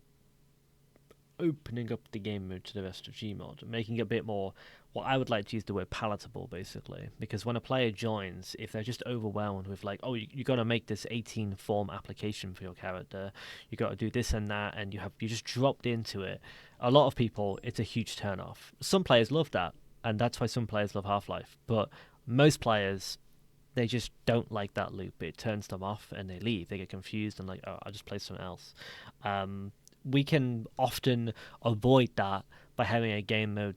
Speaker 1: opening up the game mode to the rest of Gmod, making it a bit more, what I would like to use the word palatable, basically, because when a player joins, if they're just overwhelmed with like, oh, you got to make this 18 form application for your character, you got to do this and that, and you just dropped into it. A lot of people, it's a huge turn off. Some players love that, and that's why some players love Half-Life, but most players, they just don't like that loop. It turns them off and they leave. They get confused and like, oh, I'll just play something else. We can often avoid that by having a game mode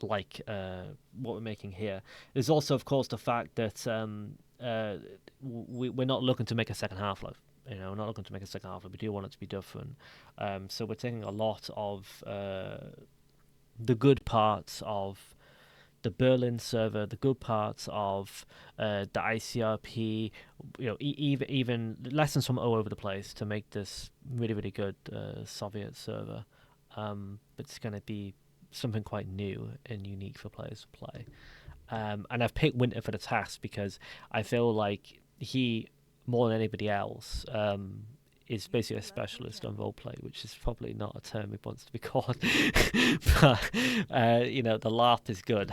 Speaker 1: like what we're making here. There's also, of course, the fact that we're not looking to make a second Half-Life. We're not looking to make a second Half-Life. We do want it to be different. So we're taking a lot of the good parts of the Berlin server, the good parts of the ICRP, even lessons from all over the place to make this really, really good Soviet server. But it's going to be something quite new and unique for players to play. And I've picked Winter for the task because I feel like he, more than anybody else, is basically a specialist on roleplay, which is probably not a term he wants to be called. But, the laugh is good.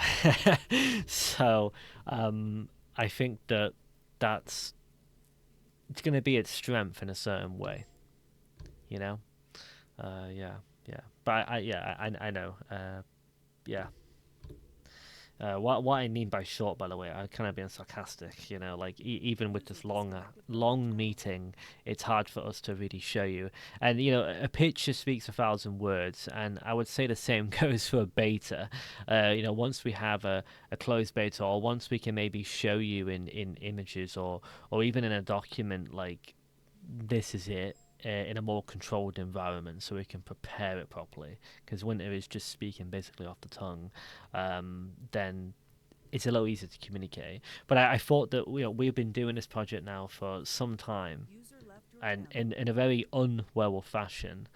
Speaker 1: So I think that's it's going to be its strength in a certain way. Yeah. But I know. What I mean by short, by the way, I'm kind of being sarcastic. Even with this long meeting, it's hard for us to really show you. And a picture speaks 1,000 words, and I would say the same goes for a beta. Once we have a closed beta, or once we can maybe show you in images, or even in a document, like this is it. In a more controlled environment, so we can prepare it properly. Because Winter is just speaking basically off the tongue, then it's a little easier to communicate. But I thought that we've been doing this project now for some time, and in a very un-Werewolf fashion,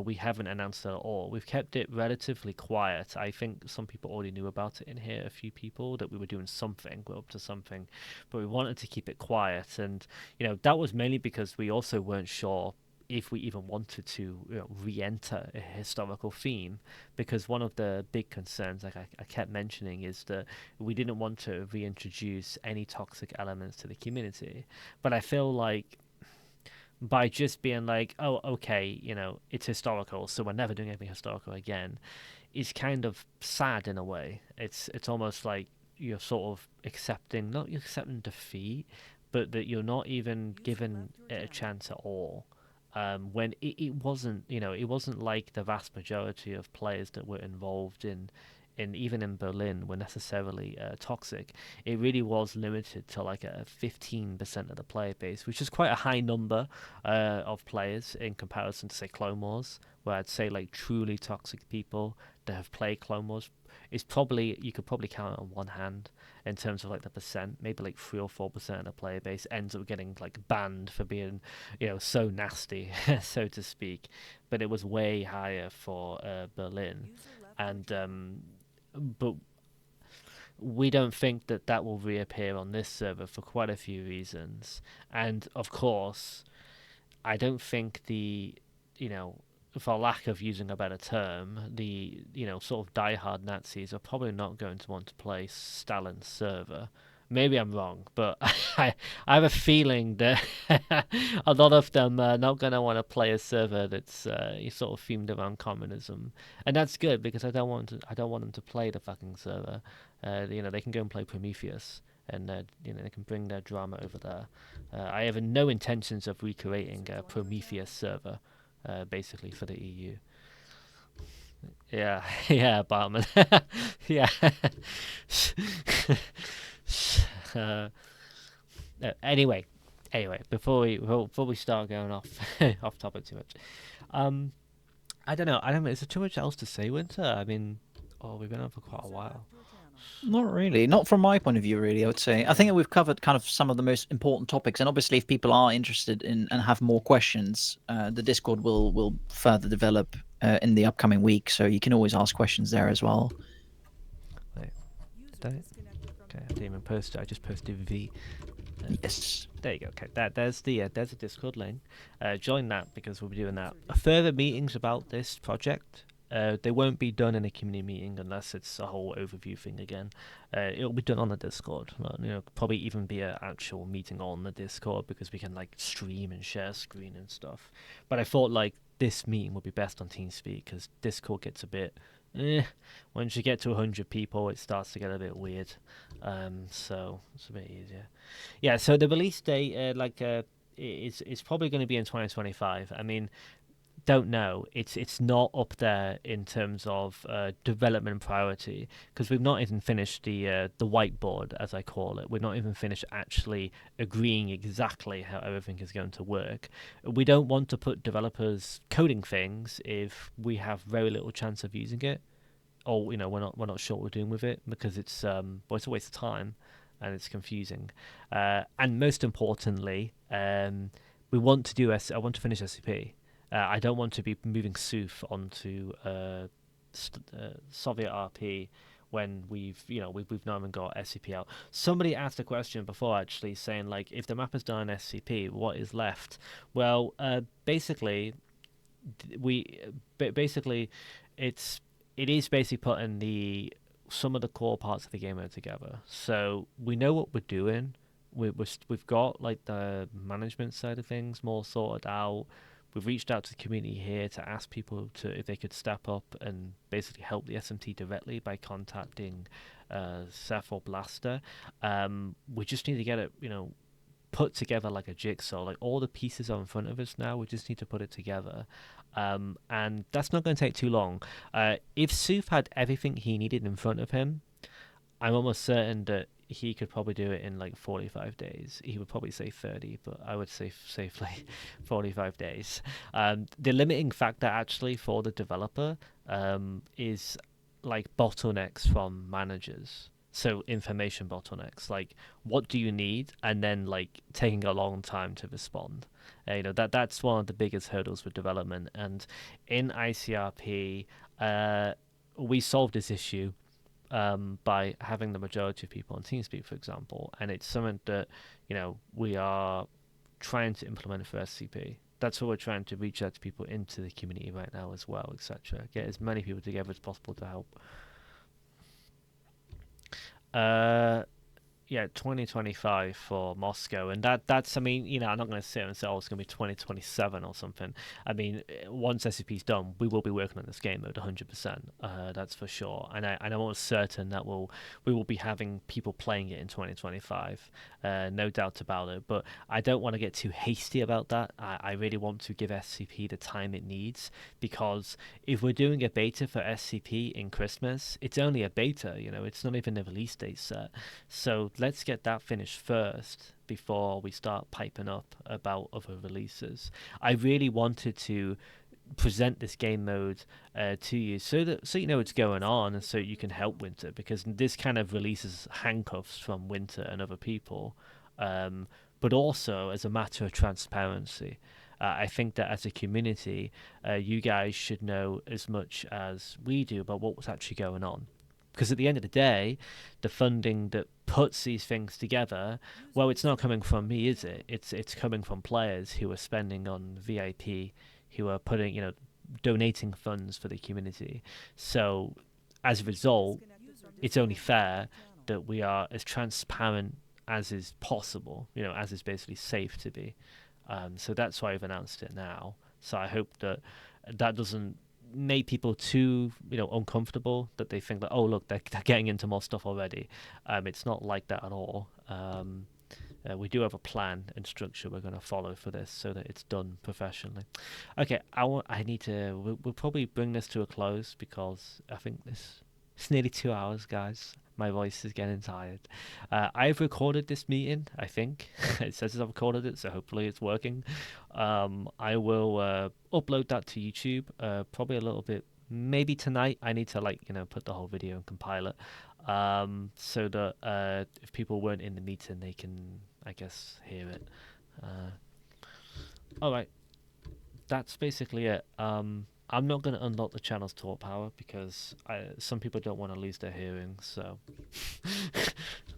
Speaker 1: we haven't announced it at all. We've kept it relatively quiet. I think some people already knew about it in here, a few people, that we were doing something, we're up to something, but we wanted to keep it quiet. And that was mainly because we also weren't sure if we even wanted to re-enter a historical theme, because one of the big concerns, like I kept mentioning, is that we didn't want to reintroduce any toxic elements to the community. But I feel like by just being like, oh, okay, it's historical, so we're never doing anything historical again, it's kind of sad in a way. It's almost like you're sort of not accepting defeat, but that you're not even given it a chance at all. When it wasn't, it wasn't like the vast majority of players that were involved in even in Berlin were necessarily toxic. It really was limited to like a 15% of the player base, which is quite a high number of players in comparison to, say, Clone Wars, where I'd say like truly toxic people that have played Clone Wars is probably, you could probably count it on one hand in terms of like the percent. Maybe like 3 or 4% of the player base ends up getting like banned for being so nasty, so to speak. But it was way higher for Berlin, and but we don't think that will reappear on this server for quite a few reasons. And of course, I don't think for lack of using a better term, the sort of diehard Nazis are probably not going to want to play Stalin's server. Maybe I'm wrong, but I have a feeling that a lot of them are not going to want to play a server that's sort of themed around communism, and that's good because I don't want them to play the fucking server. They can go and play Prometheus, and they can bring their drama over there. I have no intentions of recreating a Prometheus server, basically for the EU. Yeah, yeah, Bartman. Yeah. Anyway, Anyway, before we start going off off topic too much, I don't know. Is there too much else to say, Winter? I mean, oh, we've been on for quite a
Speaker 2: User
Speaker 1: while.
Speaker 2: left your channel.
Speaker 4: Not really. Not from my point of view, really, I would say. I think that we've covered kind of some of the most important topics. And obviously, if people are interested in and have more questions, the Discord will further develop in the upcoming week. So you can always ask questions there as well.
Speaker 1: Wait,
Speaker 2: User
Speaker 1: Did I?
Speaker 2: disconnected from
Speaker 1: okay, I didn't even post it. I just posted V.
Speaker 4: Yes.
Speaker 1: There you go. Okay, there's the Discord link. Join that because we'll be doing that. Further meetings about this project. They won't be done in a community meeting unless it's a whole overview thing again. It'll be done on the Discord. Probably even be an actual meeting on the Discord because we can like stream and share screen and stuff. But I thought like this meeting would be best on TeamSpeak because Discord gets a bit. Once you get to 100 people, it starts to get a bit weird. So it's a bit easier. Yeah. So the release date, it's probably going to be in 2025. I mean, don't know. It's not up there in terms of development priority because we've not even finished the whiteboard, as I call it. We've not even finished actually agreeing exactly how everything is going to work. We don't want to put developers coding things if we have very little chance of using it, or we're not sure what we're doing with it because it's it's a waste of time and it's confusing. And most importantly, we want to do I want to finish SCP. I don't want to be moving Sooth onto Soviet RP when we've not even got SCP out. Somebody asked a question before actually saying like if the map is done on SCP, what is left? Well, basically, it is basically putting some of the core parts of the game mode together. So we know what we're doing. We've got like the management side of things more sorted out. We've reached out to the community here to ask people if they could step up and basically help the SMT directly by contacting Seth or Blaster. We just need to get it, put together like a jigsaw. Like all the pieces are in front of us now. We just need to put it together. And that's not going to take too long. If Sooth had everything he needed in front of him, I'm almost certain that he could probably do it in like 45 days. He would probably say 30, but I would say safely 45 days. The limiting factor actually for the developer is like bottlenecks from managers. So information bottlenecks, like what do you need, and then like taking a long time to respond. That's one of the biggest hurdles with development. And in ICRP, we solved this issue by having the majority of people on TeamSpeak, for example, and it's something that we are trying to implement for SCP. That's what we're trying to reach out to people into the community right now as well, etc. Get as many people together as possible to help. 2025 for Moscow, and that's I'm not going to sit and say it's going to be 2027 or something. I mean, once SCP's done, we will be working on this game mode 100%. That's for sure, and I'm almost certain that we will be having people playing it in 2025. No doubt about it. But I don't want to get too hasty about that. I really want to give SCP the time it needs, because if we're doing a beta for SCP in Christmas, it's only a beta. It's not even a release date set. So let's get that finished first before we start piping up about other releases. I really wanted to present this game mode to you so you know what's going on, and so you can help Winter, because this kind of releases handcuffs from Winter and other people, but also as a matter of transparency. I think that as a community, you guys should know as much as we do about what was actually going on. Because at the end of the day, the funding that puts these things together, well, it's not coming from me, is it? It's coming from players who are spending on VIP, who are donating funds for the community. So, as a result, it's only fair that we are as transparent as is possible, as is basically safe to be. So that's why I've announced it now. So I hope that doesn't make people too uncomfortable, that they think that, oh look, they're getting into more stuff already. It's not like that at all. We do have a plan and structure we're going to follow for this so that it's done professionally. Okay, we'll probably bring this to a close, because I think it's nearly 2 hours, guys. My voice is getting tired. I've recorded this meeting, I think. It says I've recorded it, so hopefully it's working. I will upload that to YouTube probably a little bit, maybe tonight. I need to, like, put the whole video and compile it, so that if people weren't in the meeting, they can, I guess, hear it. All right. That's basically it. I'm not going to unlock the channel's talk power because some people don't want to lose their hearing, so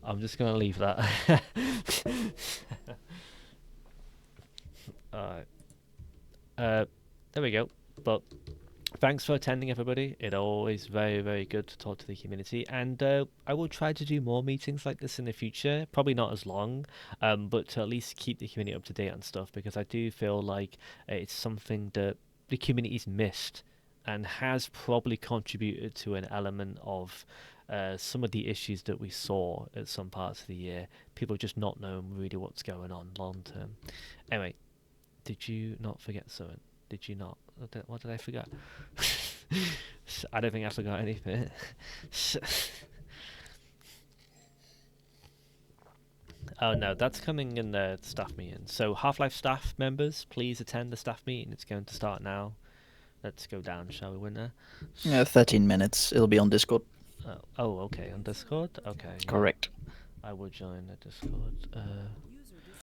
Speaker 1: I'm just going to leave that. Alright. There we go. But thanks for attending, everybody. It's always very, very good to talk to the community, and I will try to do more meetings like this in the future. Probably not as long, but to at least keep the community up to date on stuff, because I do feel like it's something that the community's missed and has probably contributed to an element of some of the issues that we saw at some parts of the year. People just not knowing really what's going on long term. Anyway, did you not forget something? Did you not? What did I forget? I don't think I forgot anything. Oh no, that's coming in the staff meeting. So Half-Life staff members, please attend the staff meeting. It's going to start now. Let's go down, shall we, Winter?
Speaker 4: Yeah, 13 minutes. It'll be on Discord.
Speaker 1: Oh, okay, on Discord? Okay. Yeah.
Speaker 4: Correct.
Speaker 1: I will join the Discord.